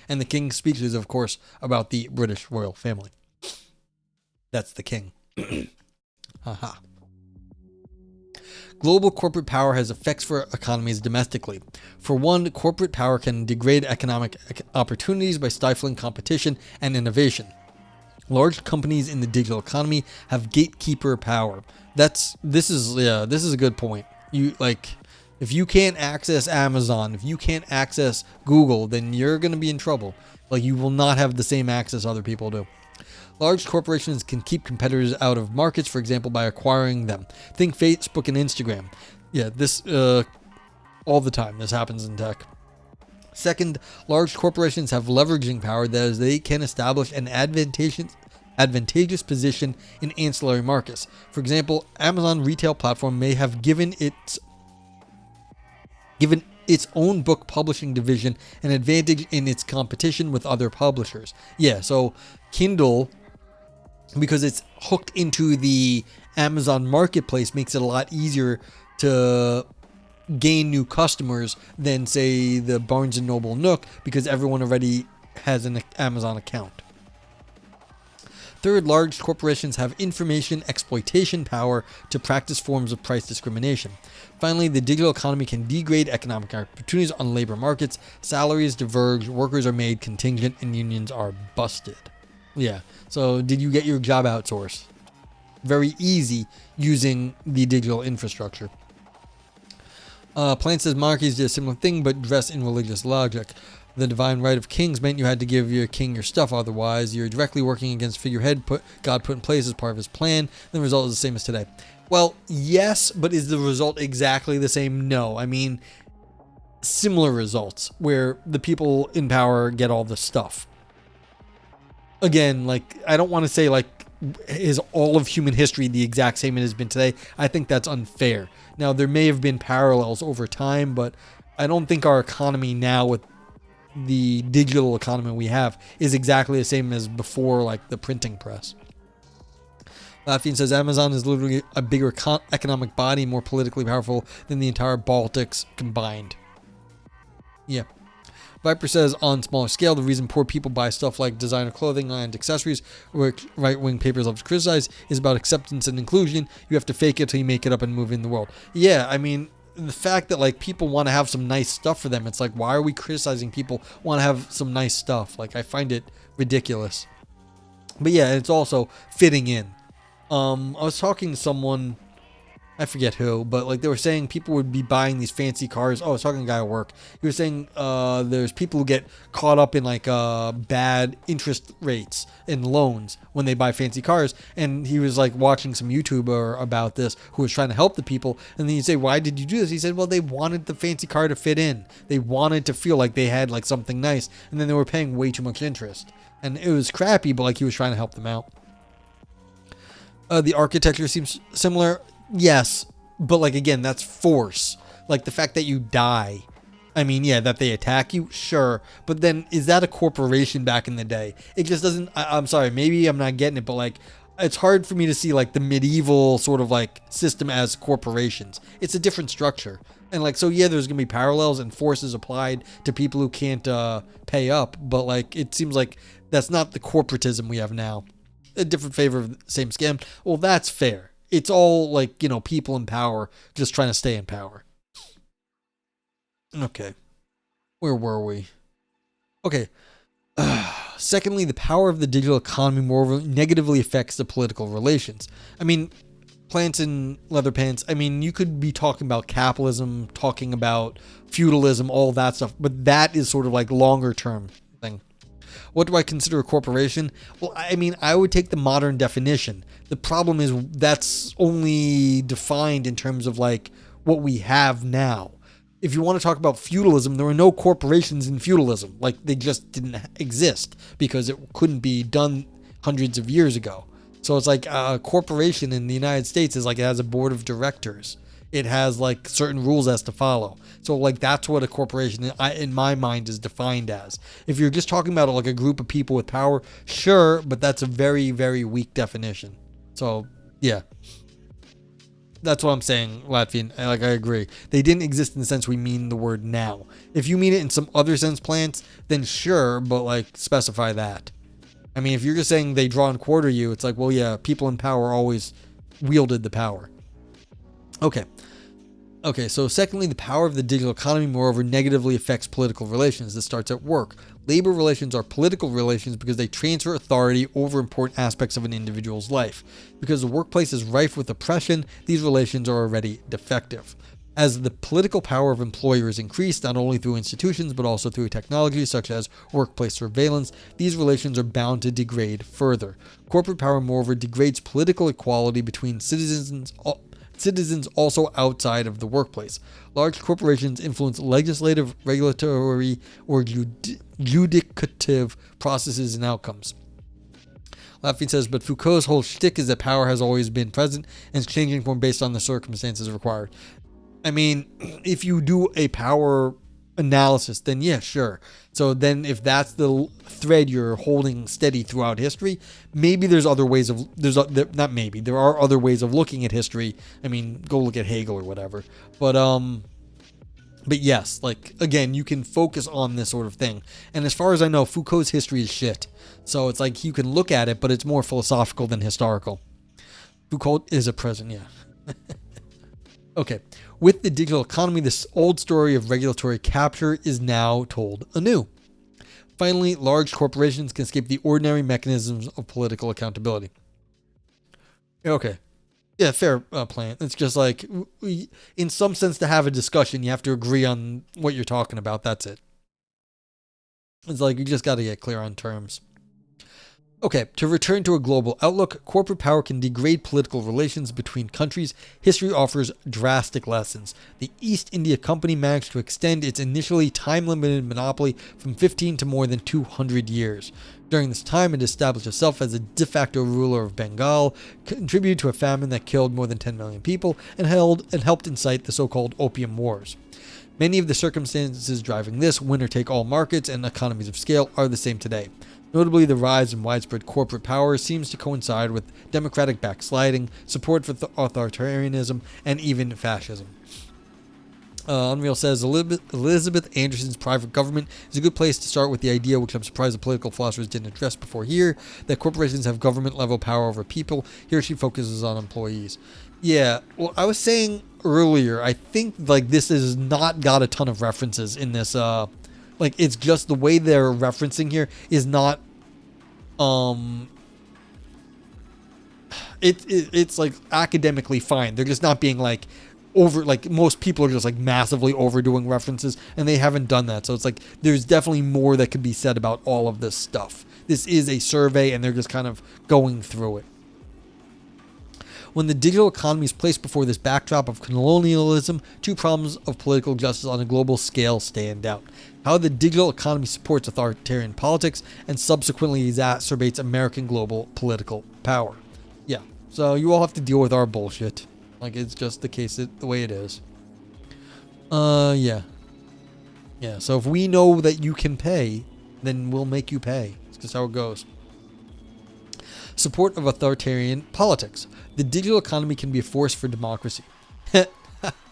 Speaker 1: And the King's Speech is, of course, about the British royal family. That's the king. Haha. Global corporate power has effects for economies domestically. For one, corporate power can degrade economic opportunities by stifling competition and innovation. Large companies in the digital economy have gatekeeper power. This is a good point. If you can't access Amazon, if you can't access Google, then you're going to be in trouble. Like, you will not have the same access other people do. Large corporations can keep competitors out of markets, for example, by acquiring them. Think Facebook and Instagram. Yeah, this all the time. This happens in tech. Second, large corporations have leveraging power, that is, they can establish an advantageous position in ancillary markets. For example, Amazon retail platform may have given its own book publishing division an advantage in its competition with other publishers. Yeah, so Kindle, because it's hooked into the Amazon marketplace, makes it a lot easier to gain new customers than, say, the Barnes & Noble Nook, because everyone already has an Amazon account. Third, large corporations have information exploitation power to practice forms of price discrimination. Finally, the digital economy can degrade economic opportunities on labor markets. Salaries diverge, workers are made contingent, and unions are busted. Yeah, so did you get your job outsourced? Very easy using the digital infrastructure. Plant says monarchies did a similar thing, but dressed in religious logic. The divine right of kings meant you had to give your king your stuff, otherwise you're directly working against figurehead God put in place as part of his plan. The result is the same as today. Well, yes, but is the result exactly the same? No. I mean, similar results where the people in power get all the stuff. Again, like, I don't want to say like is all of human history the exact same it has been today. I think that's unfair. Now, there may have been parallels over time, but I don't think our economy now with the digital economy we have is exactly the same as before, like the printing press. Latvian says Amazon is literally a bigger economic body, more politically powerful than the entire Baltics combined. Yeah. Viper says on smaller scale, the reason poor people buy stuff like designer clothing and accessories, which right-wing papers love to criticize, is about acceptance and inclusion. You have to fake it till you make it up and move in the world. Yeah, I mean, the fact that like people want to have some nice stuff for them, it's like, why are we criticizing people want to have some nice stuff? Like, I find it ridiculous. But yeah, it's also fitting in. I was talking to someone, I forget who, but like they were saying people would be buying these fancy cars. Oh, I was talking to a guy at work. He was saying there's people who get caught up in like bad interest rates and loans when they buy fancy cars. And he was like watching some YouTuber about this who was trying to help the people. And then you say, why did you do this? He said, well, they wanted the fancy car to fit in. They wanted to feel like they had like something nice. And then they were paying way too much interest. And it was crappy, but like he was trying to help them out. The architecture seems similar. Yes, but like again, that's force. Like the fact that you die. I mean, yeah, that they attack you, sure. But then is that a corporation back in the day? It just doesn't. I'm sorry, maybe I'm not getting it, but like it's hard for me to see like the medieval sort of like system as corporations. It's a different structure. And like, so yeah, there's going to be parallels and forces applied to people who can't pay up. But like, it seems like that's not the corporatism we have now. A different favor of the same scam. Well, that's fair. It's all like, you know, people in power just trying to stay in power. Okay. Where were we? Okay. Secondly, the power of the digital economy moreover negatively affects the political relations. I mean, plants in leather pants. I mean, you could be talking about capitalism, talking about feudalism, all that stuff, but that is sort of like longer term thing. What do I consider a corporation? Well, I mean, I would take the modern definition. The problem is that's only defined in terms of like what we have now. If you want to talk about feudalism, there were no corporations in feudalism. Like they just didn't exist because it couldn't be done hundreds of years ago. So it's like a corporation in the United States is like it has a board of directors. It has like certain rules it has to follow. So like that's what a corporation in my mind is defined as. If you're just talking about like a group of people with power, sure, but that's a very, very weak definition. So yeah, that's what I'm saying, Latvian. Like I agree. They didn't exist in the sense we mean the word now. If you mean it in some other sense, plants, then sure, but like specify that. I mean, if you're just saying they draw and quarter you, it's like, well, yeah, people in power always wielded the power. Okay, so secondly, the power of the digital economy, moreover, negatively affects political relations. This starts at work. Labor relations are political relations because they transfer authority over important aspects of an individual's life. Because the workplace is rife with oppression, these relations are already defective. As the political power of employers increase, not only through institutions, but also through technology such as workplace surveillance, these relations are bound to degrade further. Corporate power, moreover, degrades political equality between citizens also outside of the workplace. Large corporations influence legislative, regulatory, or judicative processes and outcomes. Latvian says, but Foucault's whole shtick is that power has always been present and is changing form based on the circumstances required. I mean, if you do a power analysis, then yeah, sure. So then if that's the thread you're holding steady throughout history, maybe there's other ways of, there are other ways of looking at history. I mean, go look at Hegel or whatever. But yes, like, again, you can focus on this sort of thing. And as far as I know, Foucault's history is shit. So it's like you can look at it, but it's more philosophical than historical. Foucault is a present, yeah. Okay. With the digital economy, this old story of regulatory capture is now told anew. Finally, large corporations can escape the ordinary mechanisms of political accountability. Okay. Yeah, fair plan. It's just like, in some sense, to have a discussion, you have to agree on what you're talking about. That's it. It's like you just got to get clear on terms. Okay, to return to a global outlook, corporate power can degrade political relations between countries. History offers drastic lessons. The East India Company managed to extend its initially time-limited monopoly from 15 to more than 200 years. During this time, it established itself as a de facto ruler of Bengal, contributed to a famine that killed more than 10 million people, and helped incite the so-called Opium Wars. Many of the circumstances driving this winner-take-all markets and economies of scale are the same today. Notably, the rise in widespread corporate power seems to coincide with democratic backsliding, support for authoritarianism, and even fascism. Unreal says, Elizabeth Anderson's Private Government is a good place to start with the idea, which I'm surprised the political philosophers didn't address before here, that corporations have government-level power over people. Here she focuses on employees. Yeah, well, I was saying earlier, I think like this has not got a ton of references in this. Like it's just the way they're referencing here is not. It's like academically fine. They're just not being like over, like most people are just like massively overdoing references, and they haven't done that. So it's like there's definitely more that could be said about all of this stuff. This is a survey, and they're just kind of going through it. When the digital economy is placed before this backdrop of colonialism, two problems of political justice on a global scale stand out. How the digital economy supports authoritarian politics and subsequently exacerbates American global political power. Yeah, so you all have to deal with our bullshit. Like, it's just the case, the way it is. Yeah. Yeah, so if we know that you can pay, then we'll make you pay. It's just how it goes. Support of authoritarian politics. The digital economy can be a force for democracy.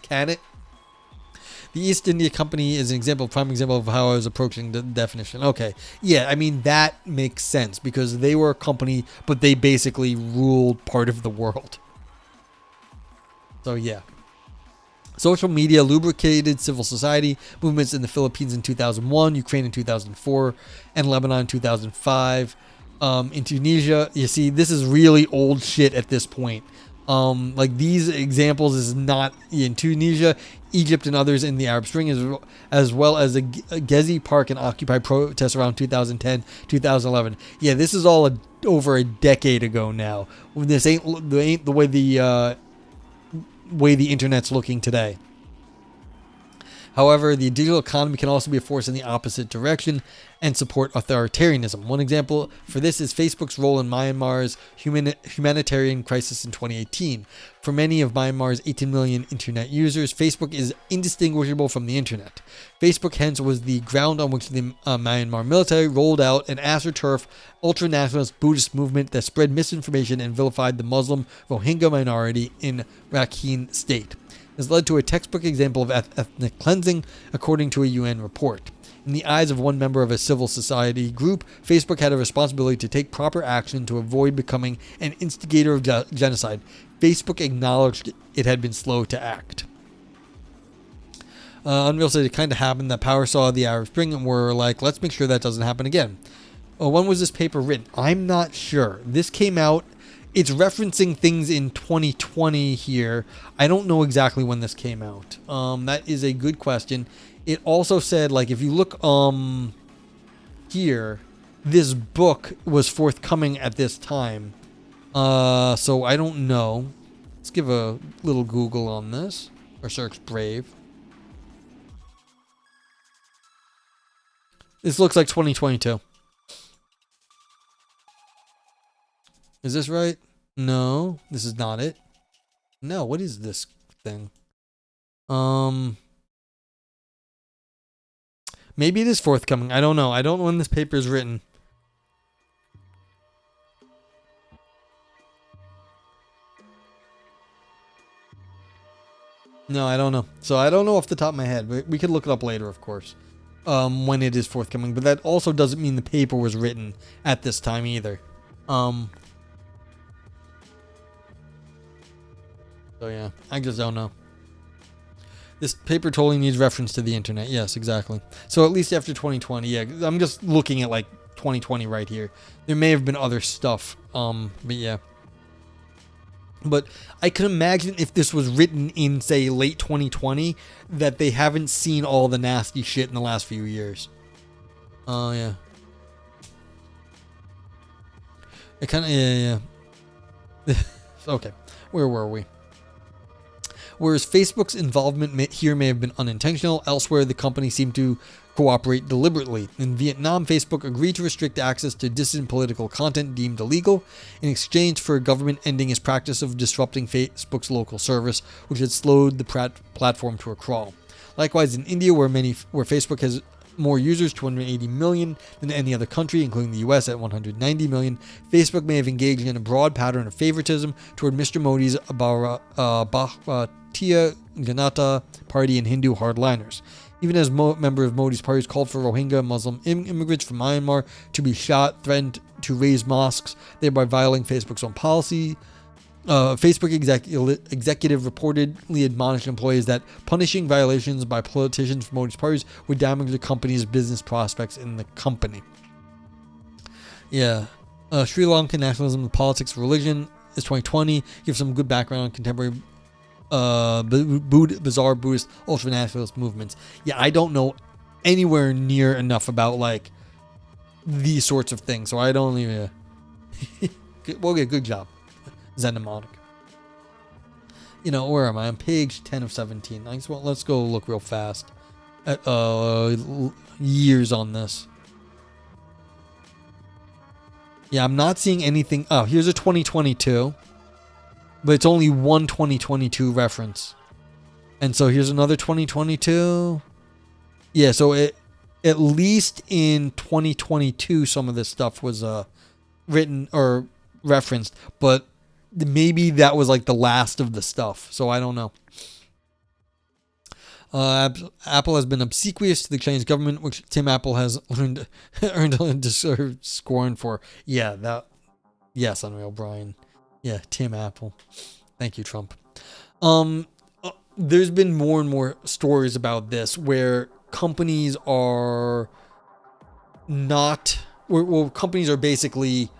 Speaker 1: Can it? The East India Company is an prime example of how I was approaching the definition. Okay. Yeah, I mean, that makes sense because they were a company, but they basically ruled part of the world. So, yeah. Social media lubricated civil society movements in the Philippines in 2001, Ukraine in 2004, and Lebanon in 2005. In Tunisia, you see, this is really old shit at this point. Like these examples is not in Tunisia, Egypt, and others in the Arab Spring, as well as a Gezi Park and Occupy protests around 2010, 2011. Yeah, this is all over a decade ago now. This ain't the way the internet's looking today. However, the digital economy can also be a force in the opposite direction and support authoritarianism. One example for this is Facebook's role in Myanmar's humanitarian crisis in 2018. For many of Myanmar's 18 million internet users, Facebook is indistinguishable from the internet. Facebook hence was the ground on which the Myanmar military rolled out an AstroTurf ultra-nationalist Buddhist movement that spread misinformation and vilified the Muslim Rohingya minority in Rakhine State. Has led to a textbook example of ethnic cleansing, according to a UN report. In the eyes of one member of a civil society group, Facebook had a responsibility to take proper action to avoid becoming an instigator of genocide. Facebook acknowledged it had been slow to act. Unreal said it kind of happened that power saw the Arab Spring and were like, let's make sure that doesn't happen again. When was this paper written? I'm not sure. This came out. It's referencing things in 2020 here. I don't know exactly when this came out. That is a good question. It also said, like, if you look here, this book was forthcoming at this time. So I don't know. Let's give a little Google on this, or search Brave. This looks like 2022. Is this right? No, this is not it. No, what is this thing? Maybe it is forthcoming. I don't know. I don't know when this paper is written. No, I don't know. So I don't know off the top of my head. We could look it up later, of course, when it is forthcoming. But that also doesn't mean the paper was written at this time either. So yeah, I just don't know. This paper totally needs reference to the internet. Yes, exactly. So at least after 2020, yeah, I'm just looking at like 2020 right here. There may have been other stuff, but yeah. But I can imagine if this was written in, say, late 2020, that they haven't seen all the nasty shit in the last few years. Oh, yeah. It kind of, yeah. Okay, where were we? Whereas Facebook's involvement here may have been unintentional, elsewhere the company seemed to cooperate deliberately. In Vietnam, Facebook agreed to restrict access to dissident political content deemed illegal in exchange for a government ending its practice of disrupting Facebook's local service, which had slowed the platform to a crawl. Likewise, in India, where Facebook has more users, 280 million, than any other country, including the US at 190 million, Facebook may have engaged in a broad pattern of favoritism toward Mr. Modi's Bharatiya Janata Party and Hindu hardliners. Even as members of Modi's parties called for Rohingya Muslim immigrants from Myanmar to be shot, threatened to raise mosques, thereby violating Facebook's own policy. Facebook executive reportedly admonished employees that punishing violations by politicians from Modi's parties would damage the company's business prospects in the company. Yeah. Sri Lankan nationalism, the politics, religion is 2020. Gives some good background on contemporary bizarre Buddhist ultra-nationalist movements. Yeah, I don't know anywhere near enough about like these sorts of things, so I don't even. Well, yeah, good job, Zenmonic. You know, where am I? On page 10 of 17. Let's go look real fast at years on this. Yeah, I'm not seeing anything. Oh, here's a 2022. But it's only one 2022 reference. And so here's another 2022. Yeah, so at least in 2022, some of this stuff was written or referenced. But maybe that was like the last of the stuff. So I don't know. Apple has been obsequious to the Chinese government, which Tim Apple has earned deserved scorn for. Yeah, yes, Unreal Brian. Yeah, Tim Apple. Thank you, Trump. There's been more and more stories about this where companies are companies are basically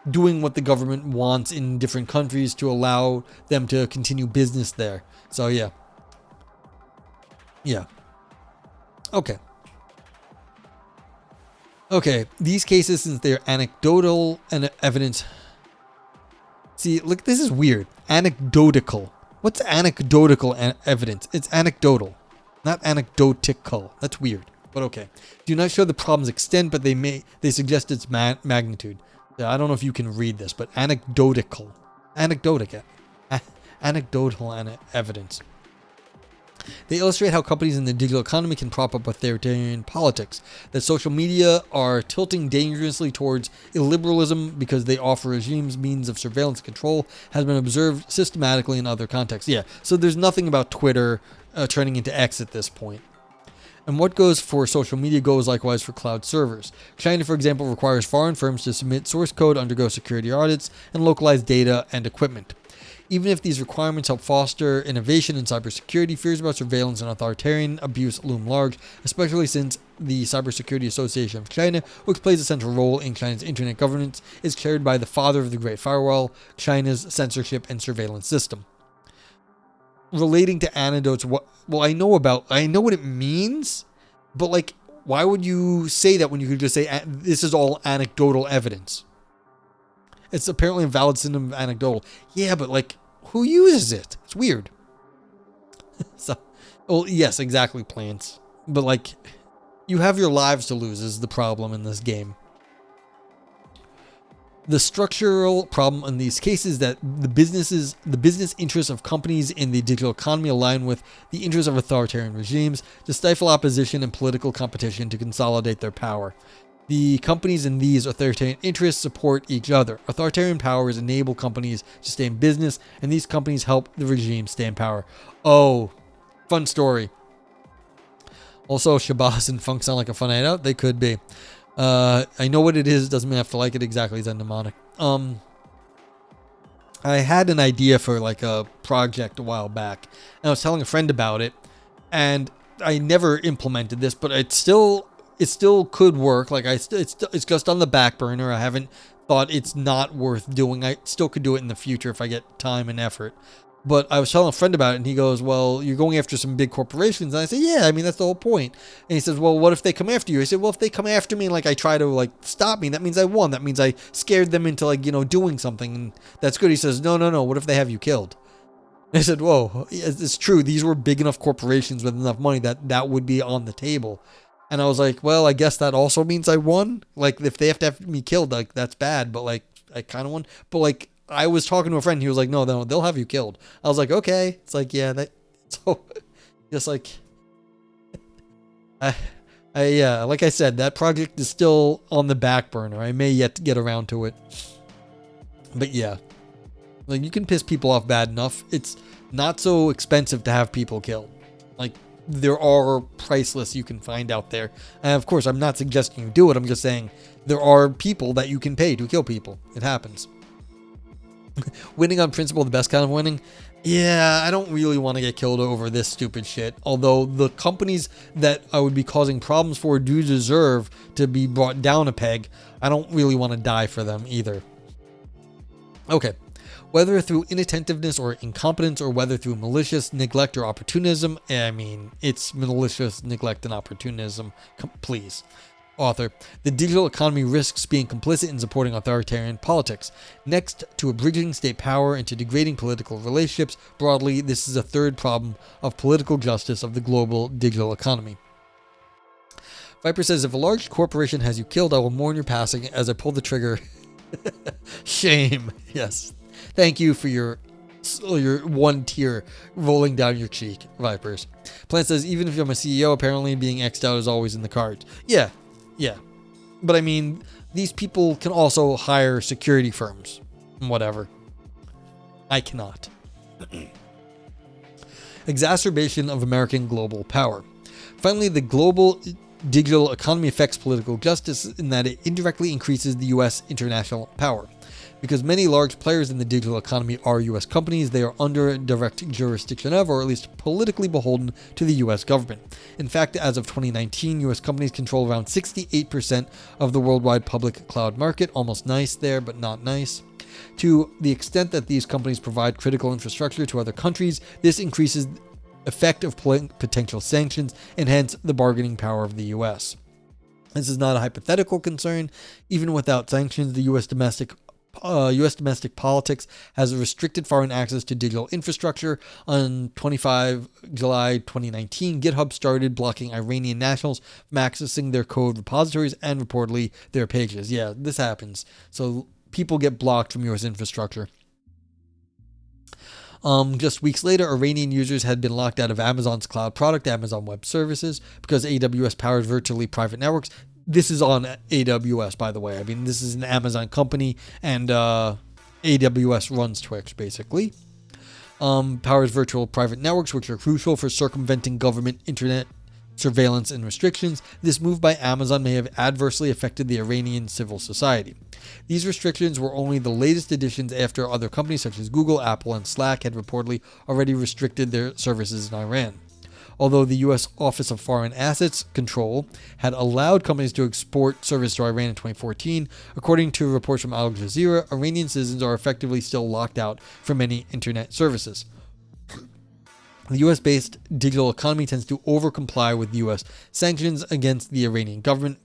Speaker 1: doing what the government wants in different countries to allow them to continue business there. So, yeah. Yeah. Okay. These cases, since they're anecdotal and evidence... See, look, this is weird. Anecdotal. What's anecdotal evidence? It's anecdotal, not anecdotical. That's weird, but okay. Do not show the problem's extent, but they suggest its magnitude. I don't know if you can read this, but anecdotal evidence. They illustrate how companies in the digital economy can prop up authoritarian politics, that social media are tilting dangerously towards illiberalism because they offer regimes means of surveillance and control, has been observed systematically in other contexts. Yeah, so there's nothing about Twitter turning into X at this point. And what goes for social media goes likewise for cloud servers. China, for example, requires foreign firms to submit source code, undergo security audits, and localize data and equipment. Even if these requirements help foster innovation in cybersecurity, fears about surveillance and authoritarian abuse loom large, especially since the Cybersecurity Association of China, which plays a central role in China's internet governance, is chaired by the father of the Great Firewall, China's censorship and surveillance system. Relating to anecdotes, I know what it means, but like, why would you say that when you could just say this is all anecdotal evidence? It's apparently a valid synonym of anecdotal. Yeah, but like, who uses it? It's weird. Yes, exactly, plants. But like, you have your lives to lose is the problem in this game. The structural problem in these cases is that the business interests of companies in the digital economy align with the interests of authoritarian regimes to stifle opposition and political competition to consolidate their power. The companies in these authoritarian interests support each other. Authoritarian powers enable companies to stay in business, and these companies help the regime stay in power. Oh, fun story. Also, Shabazz and Funk sound like a fun night out. They could be. I know what it is. Doesn't mean I have to like it exactly. It's mnemonic. I had an idea for like a project a while back, and I was telling a friend about it, and I never implemented this, but it still could work. Like it's just on the back burner. I haven't thought it's not worth doing. I still could do it in the future if I get time and effort. But I was telling a friend about it, and he goes, well, you're going after some big corporations. And I said, yeah, I mean, that's the whole point. And he says, well, what if they come after you? I said, well, if they come after me and like I try to like stop me, that means I won. That means I scared them into like, doing something. And that's good. He says, no. What if they have you killed? And I said, whoa, it's true. These were big enough corporations with enough money that would be on the table. And I was like, well, I guess that also means I won. Like if they have to have me killed, like that's bad. But like I kind of won. But like, I was talking to a friend. He was like, no, they'll have you killed. I was like, okay. It's like, yeah, so just like, yeah, like I said, that project is still on the back burner. I may yet get around to it. But yeah, like you can piss people off bad enough. It's not so expensive to have people killed. Like there are price lists you can find out there. And of course, I'm not suggesting you do it. I'm just saying there are people that you can pay to kill people. It happens. Winning on principle, the best kind of winning. Yeah, I don't really want to get killed over this stupid shit. Although the companies that I would be causing problems for do deserve to be brought down a peg. I don't really want to die for them either. Okay. Whether through inattentiveness or incompetence, or whether through malicious neglect or opportunism. I mean, it's malicious neglect and opportunism. Please. Author, the digital economy risks being complicit in supporting authoritarian politics. Next to abridging state power and to degrading political relationships broadly, this is a third problem of political justice of the global digital economy. Viper says, if a large corporation has you killed, I will mourn your passing as I pull the trigger. Shame. Yes. Thank you for your one tear rolling down your cheek, Vipers. Plant says, even if I'm a CEO, apparently being X'd out is always in the cards. Yeah, but I mean, these people can also hire security firms, whatever. I cannot. Exacerbation of American global power. Finally, the global digital economy affects political justice in that it indirectly increases the U.S. international power. Because many large players in the digital economy are U.S. companies, they are under direct jurisdiction of, or at least politically beholden to the U.S. government. In fact, as of 2019, U.S. companies control around 68% of the worldwide public cloud market. Almost nice there, but not nice. To the extent that these companies provide critical infrastructure to other countries, this increases the effect of potential sanctions and hence the bargaining power of the U.S. This is not a hypothetical concern. Even without sanctions, the U.S. domestic politics has restricted foreign access to digital infrastructure. On 25 July 2019, GitHub started blocking Iranian nationals from accessing their code repositories and reportedly their pages. Yeah, this happens. So people get blocked from US infrastructure. Just weeks later, Iranian users had been locked out of Amazon's cloud product, Amazon Web Services, because AWS powers virtually private networks. This is on AWS, by the way. I mean, this is an Amazon company, and AWS runs Twitch, basically. Powers virtual private networks, which are crucial for circumventing government internet surveillance and restrictions. This move by Amazon may have adversely affected the Iranian civil society. These restrictions were only the latest additions after other companies such as Google, Apple, and Slack had reportedly already restricted their services in Iran. Although the U.S. Office of Foreign Assets Control had allowed companies to export service to Iran in 2014, according to reports from Al Jazeera, Iranian citizens are effectively still locked out from many internet services. The U.S.-based digital economy tends to over-comply with U.S. sanctions against the Iranian government,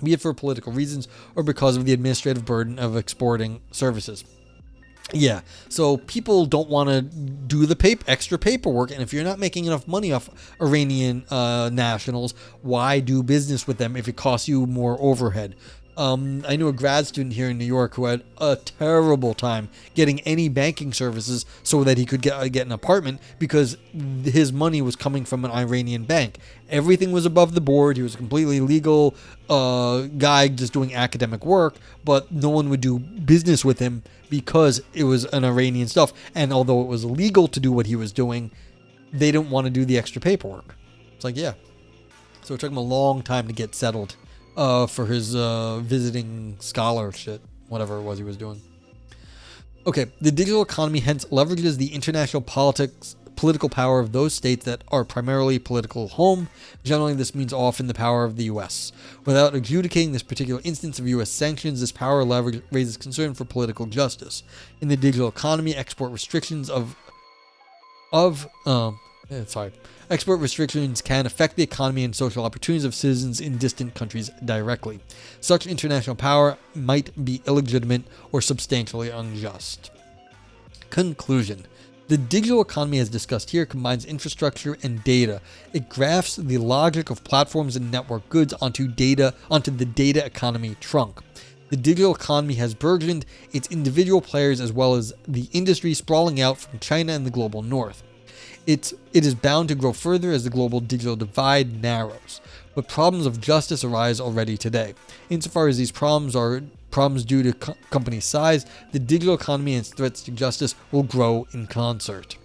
Speaker 1: be it for political reasons or because of the administrative burden of exporting services. Yeah, so people don't want to do the extra paperwork, and if you're not making enough money off Iranian nationals, why do business with them if it costs you more overhead? I knew a grad student here in New York who had a terrible time getting any banking services so that he could get an apartment because his money was coming from an Iranian bank. Everything was above the board. He was a completely legal guy just doing academic work, but no one would do business with him because it was an Iranian stuff. And although it was illegal to do what he was doing, they didn't want to do the extra paperwork. It's like, yeah. So it took him a long time to get settled. For his visiting scholar shit, whatever it was he was doing. Okay, the digital economy hence leverages the international political power of those states that are primarily political home. Generally, this means often the power of the U.S. Without adjudicating this particular instance of U.S. sanctions, this power leverage raises concern for political justice. In the digital economy, export restrictions export restrictions can affect the economy and social opportunities of citizens in distant countries directly. Such international power might be illegitimate or substantially unjust. Conclusion. The digital economy as discussed here combines infrastructure and data. It grafts the logic of platforms and network goods onto the data economy trunk. The digital economy has burgeoned its individual players as well as the industry sprawling out from China and the global north. It is bound to grow further as the global digital divide narrows, but problems of justice arise already today. Insofar as these problems are problems due to company size, the digital economy and its threats to justice will grow in concert.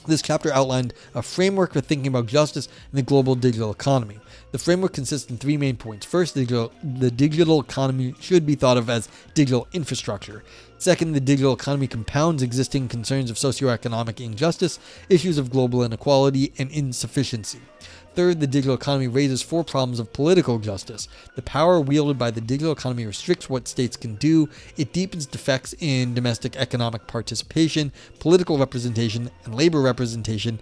Speaker 1: This chapter outlined a framework for thinking about justice in the global digital economy. The framework consists in three main points. First, the digital economy should be thought of as digital infrastructure. Second, the digital economy compounds existing concerns of socioeconomic injustice, issues of global inequality, and insufficiency. Third, the digital economy raises four problems of political justice. The power wielded by the digital economy restricts what states can do. It deepens defects in domestic economic participation, political representation, and labor representation.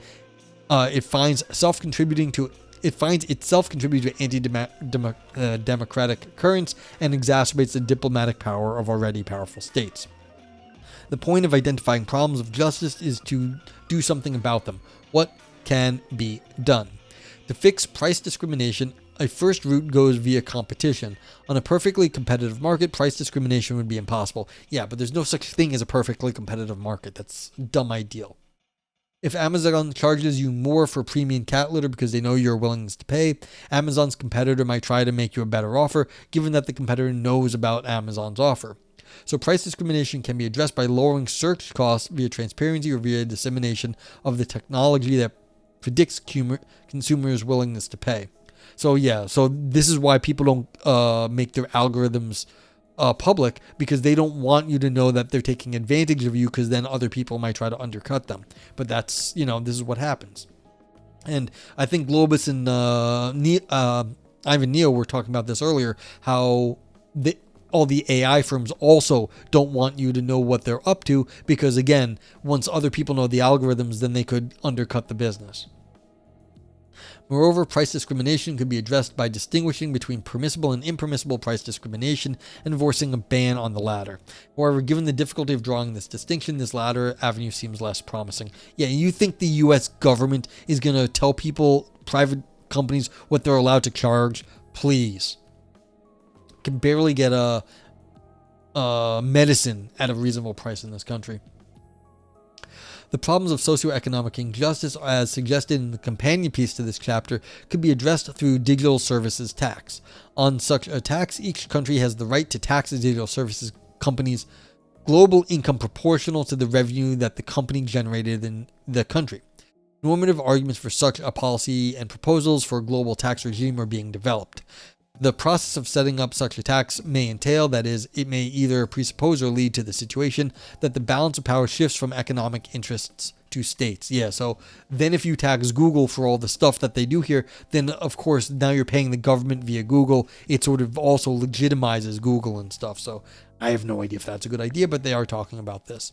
Speaker 1: It finds itself contributing to anti-democratic currents and exacerbates the diplomatic power of already powerful states. The point of identifying problems of justice is to do something about them. What can be done? To fix price discrimination, a first route goes via competition. On a perfectly competitive market, price discrimination would be impossible. Yeah, but there's no such thing as a perfectly competitive market. That's a dumb ideal. If Amazon charges you more for premium cat litter because they know your willingness to pay, Amazon's competitor might try to make you a better offer, given that the competitor knows about Amazon's offer. So price discrimination can be addressed by lowering search costs via transparency or via dissemination of the technology that predicts consumers' willingness to pay. So this is why people don't make their algorithms public, because they don't want you to know that they're taking advantage of you, because then other people might try to undercut them. But that's, this is what happens. And I think Globus and Ivan Neo were talking about this earlier, how all the AI firms also don't want you to know what they're up to, because again, once other people know the algorithms, then they could undercut the business. Moreover, price discrimination could be addressed by distinguishing between permissible and impermissible price discrimination and enforcing a ban on the latter. However, given the difficulty of drawing this distinction, this latter avenue seems less promising. Yeah, you think the U.S. government is going to tell people, private companies, what they're allowed to charge? Please. Can barely get a medicine at a reasonable price in this country. The problems of socioeconomic injustice, as suggested in the companion piece to this chapter, could be addressed through digital services tax. On such a tax, each country has the right to tax the digital services company's global income proportional to the revenue that the company generated in the country. Normative arguments for such a policy and proposals for a global tax regime are being developed. The process of setting up such a tax may entail, that is, it may either presuppose or lead to the situation that the balance of power shifts from economic interests to states. Yeah, so then if you tax Google for all the stuff that they do here, then of course now you're paying the government via Google. It sort of also legitimizes Google and stuff. So I have no idea if that's a good idea, but they are talking about this.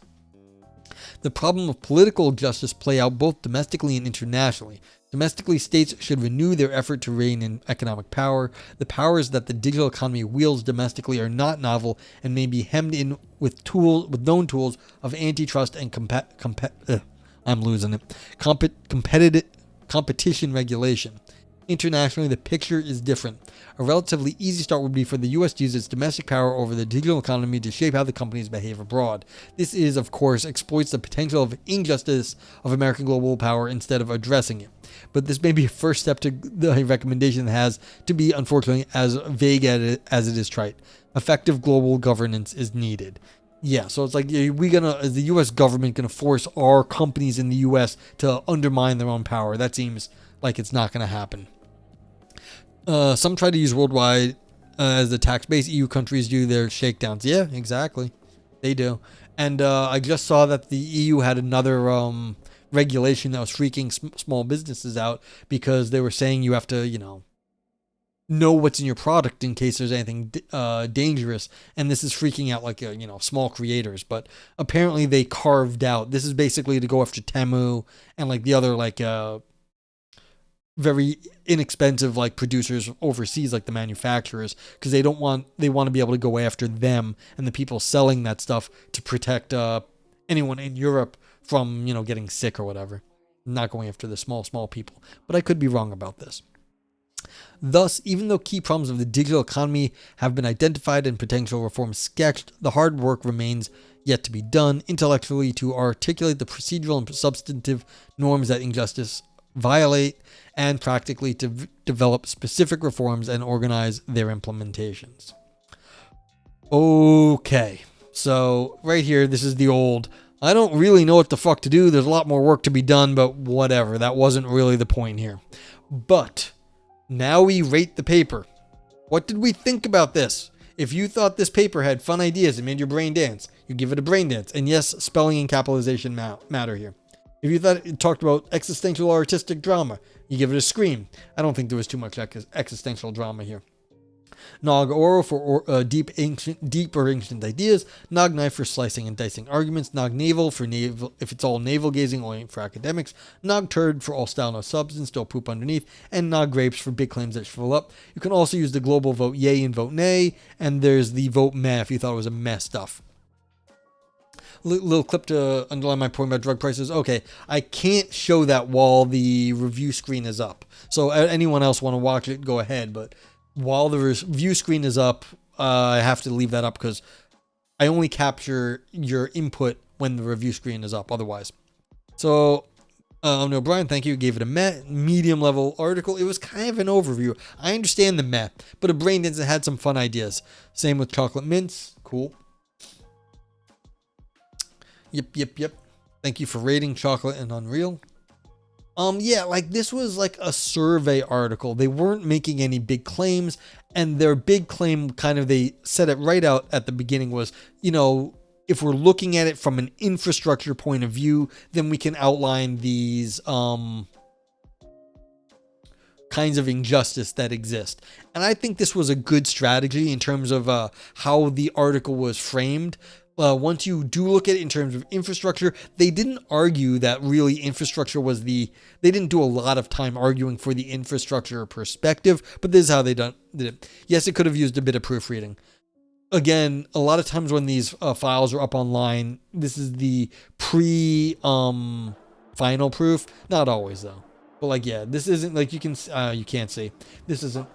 Speaker 1: The problem of political justice play out both domestically and internationally. Domestically, states should renew their effort to rein in economic power. The powers that the digital economy wields domestically are not novel and may be hemmed in with known tools of antitrust and competition regulation. Internationally, the picture is different. A relatively easy start would be for the U.S. to use its domestic power over the digital economy to shape how the companies behave abroad. This is, of course, exploits the potential of injustice of American global power instead of addressing it. But this may be a first step to the recommendation that has to be, unfortunately, as vague as it is trite. Effective global governance is needed. Yeah, so it's like, is the U.S. government going to force our companies in the U.S. to undermine their own power? That seems like it's not going to happen. Some try to use worldwide as the tax base. EU countries do their shakedowns. Yeah, exactly. They do. And I just saw that the EU had another regulation that was freaking small businesses out because they were saying you have to, know what's in your product in case there's anything dangerous, and this is freaking out like small creators. But apparently they carved out, this is basically to go after Temu and like the other like very inexpensive like producers overseas, like the manufacturers, because they want to be able to go after them and the people selling that stuff to protect anyone in Europe from getting sick or whatever. Not going after the small people, but I could be wrong about this. Thus, even though key problems of the digital economy have been identified and potential reforms sketched, the hard work remains yet to be done intellectually to articulate the procedural and substantive norms that injustice violate, and practically to develop specific reforms and organize their implementations. Okay, so right here, this is the old, I don't really know what the fuck to do, there's a lot more work to be done, but whatever, that wasn't really the point here. But now we rate the paper. What did we think about this? If you thought this paper had fun ideas and made your brain dance, you give it a brain dance. And yes, spelling and capitalization matter here. If you thought it talked about existential or artistic drama, you give it a scream. I don't think there was too much existential drama here. Nog Oro for deeper ancient ideas. Nog Knife for slicing and dicing arguments. Nog Navel for navel, if it's all navel gazing, only for academics. Nog Turd for all style no substance, still poop underneath. And Nog Grapes for big claims that fill up. You can also use the global vote yay and vote nay. And there's the vote meh if you thought it was a meh stuff. Little clip to underline my point about drug prices. Okay, I can't show that while the review screen is up. So anyone else want to watch it, go ahead. But while the review screen is up, I have to leave that up because I only capture your input when the review screen is up otherwise. So, no, Brian, thank you. Gave it a medium level article. It was kind of an overview. I understand the meh, but a brain dance that had some fun ideas. Same with chocolate mints. Cool. Yep. Thank you for rating Chocolate and Unreal. Yeah, like this was like a survey article. They weren't making any big claims, and their big claim they said it right out at the beginning was, if we're looking at it from an infrastructure point of view, then we can outline these kinds of injustice that exist. And I think this was a good strategy in terms of how the article was framed. Once you do look at it in terms of infrastructure, they didn't argue that really infrastructure was they didn't do a lot of time arguing for the infrastructure perspective, but this is how they did it. Yes, it could have used a bit of proofreading. Again, a lot of times when these files are up online, this is the final proof. Not always though. But like, yeah, this isn't like you can't see. This isn't.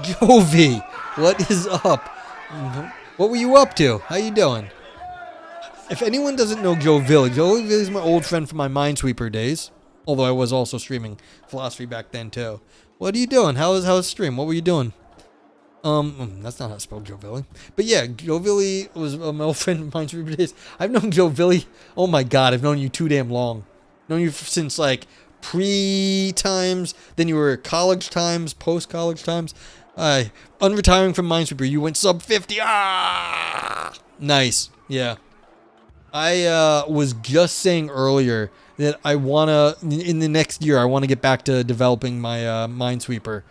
Speaker 1: Jovi, what is up? What were you up to? How you doing? If anyone doesn't know Joe Villig is my old friend from my Minesweeper days. Although I was also streaming philosophy back then too. What are you doing? How's the stream? What were you doing? That's not how to spell Joe Villig. But yeah, Joe Villig was my old friend from Minesweeper days. I've known Joe Villig. Oh my God, I've known you too damn long. Known you since like pre-times. Then you were college times, post-college times. Unretiring from Minesweeper, you went sub 50. Nice. Yeah. I was just saying earlier that I wanna in the next year I want to get back to developing my Minesweeper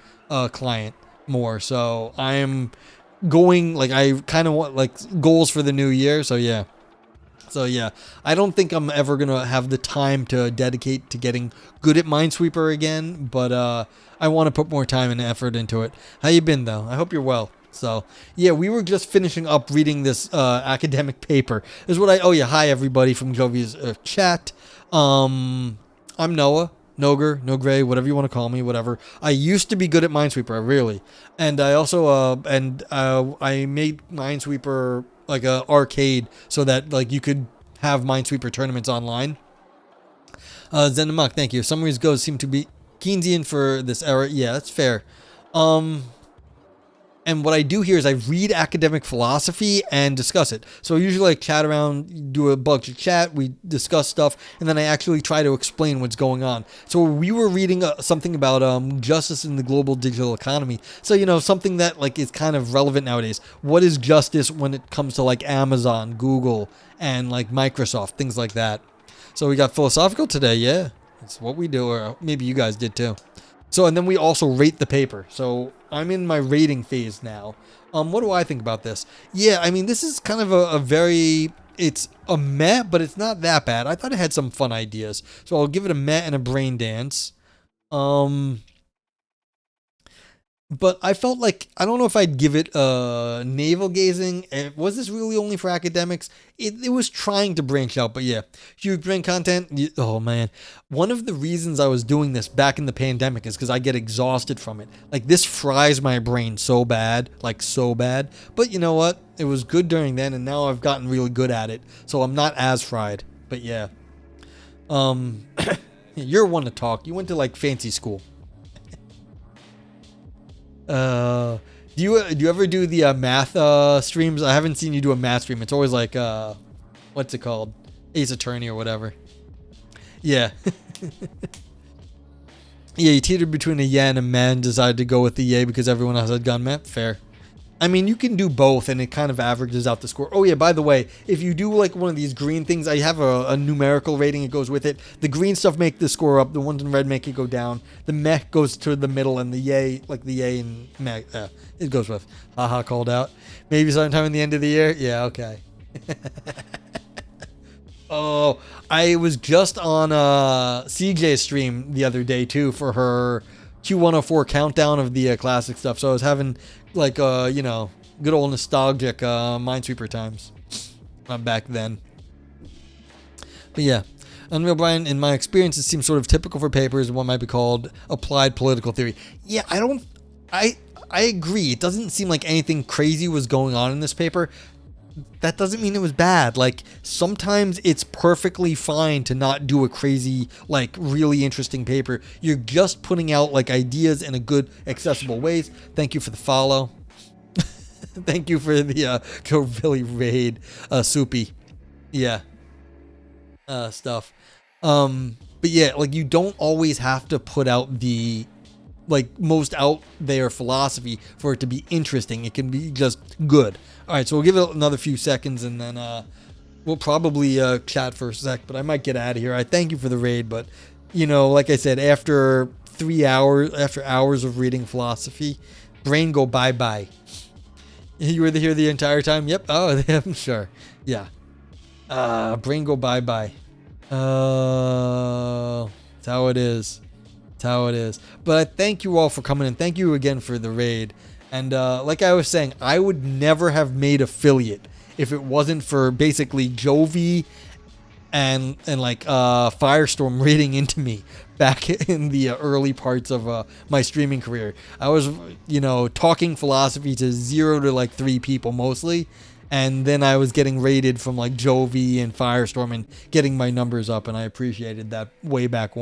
Speaker 1: client more. So I am going I kind of want goals for the new year. So yeah. I don't think I'm ever gonna have the time to dedicate to getting good at Minesweeper again, but I want to put more time and effort into it. How you been though? I hope you're well. So yeah, we were just finishing up reading this academic paper. This is what hi everybody from Jovi's chat. I'm Noah, Noger, No Gray, whatever you want to call me, whatever. I used to be good at Minesweeper, really, and I also I made Minesweeper like a arcade so that you could have Minesweeper tournaments online. Zenamuk, thank you. Summaries goes seem to be Keynesian for this era. Yeah, that's fair. And what I do here is I read academic philosophy and discuss it. So I usually chat around, do a bunch of chat, we discuss stuff, and then I actually try to explain what's going on. So we were reading something about justice in the global digital economy. So, something that like is kind of relevant nowadays. What is justice when it comes to like Amazon, Google, and like Microsoft, things like that. So we got philosophical today, yeah. That's what we do, or maybe you guys did too. So, and then we also rate the paper. So I'm in my rating phase now. What do I think about this? Yeah, I mean, this is kind of a very, it's a meh, but it's not that bad. I thought it had some fun ideas. So I'll give it a meh and a brain dance. But I felt like, I don't know if I'd give it navel gazing. Was this really only for academics? It was trying to branch out, but yeah. Huge brain content. Oh man. One of the reasons I was doing this back in the pandemic is because I get exhausted from it. Like this fries my brain so bad, like so bad. But you know what? It was good during then, and now I've gotten really good at it. So I'm not as fried, but yeah. You're one to talk. You went to like fancy school. Do you ever do the math streams? I haven't seen you do a math stream. It's always like what's it called? Ace Attorney or whatever. Yeah. Yeah, you teetered between a yeah and a meh and decided to go with the yay because everyone else had gone meh. Fair. I mean, you can do both and it kind of averages out the score. Oh yeah, by the way, if you do like one of these green things, I have a numerical rating. It goes with it. The green stuff make the score up. The ones in red make it go down. The meh goes to the middle, and the yay, like the yay and meh, it goes with. Haha, called out. Maybe sometime in the end of the year. Yeah, okay. Oh, I was just on CJ's stream the other day too for her Q104 countdown of the classic stuff. So I was having like good old nostalgic Minesweeper times back then. But yeah, Unreal Brian, in my experience, it seems sort of typical for papers in what might be called applied political theory. Yeah, I agree. It doesn't seem like anything crazy was going on in this paper. That doesn't mean it was bad. Like, sometimes it's perfectly fine to not do a crazy, like, really interesting paper. You're just putting out, like, ideas in a good, accessible ways. Thank you for the follow. Thank you for the Go Billy Raid, Soupy. Yeah. Stuff. But yeah, like, you don't always have to put out the, like, most out there philosophy for it to be interesting. It can be just good. All right, so we'll give it another few seconds, and then we'll probably chat for a sec, but I might get out of here. I thank you for the raid, but, like I said, after hours of reading philosophy, brain go bye-bye. You were here the entire time? Yep. Oh, I'm sure. Yeah. Brain go bye-bye. That's how it is. That's how it is. But I thank you all for coming in. Thank you again for the raid. And like I was saying, I would never have made affiliate if it wasn't for basically Jovi and like Firestorm raiding into me back in the early parts of my streaming career. I was, talking philosophy to 0 to like 3 people mostly. And then I was getting raided from like Jovi and Firestorm and getting my numbers up. And I appreciated that way back when.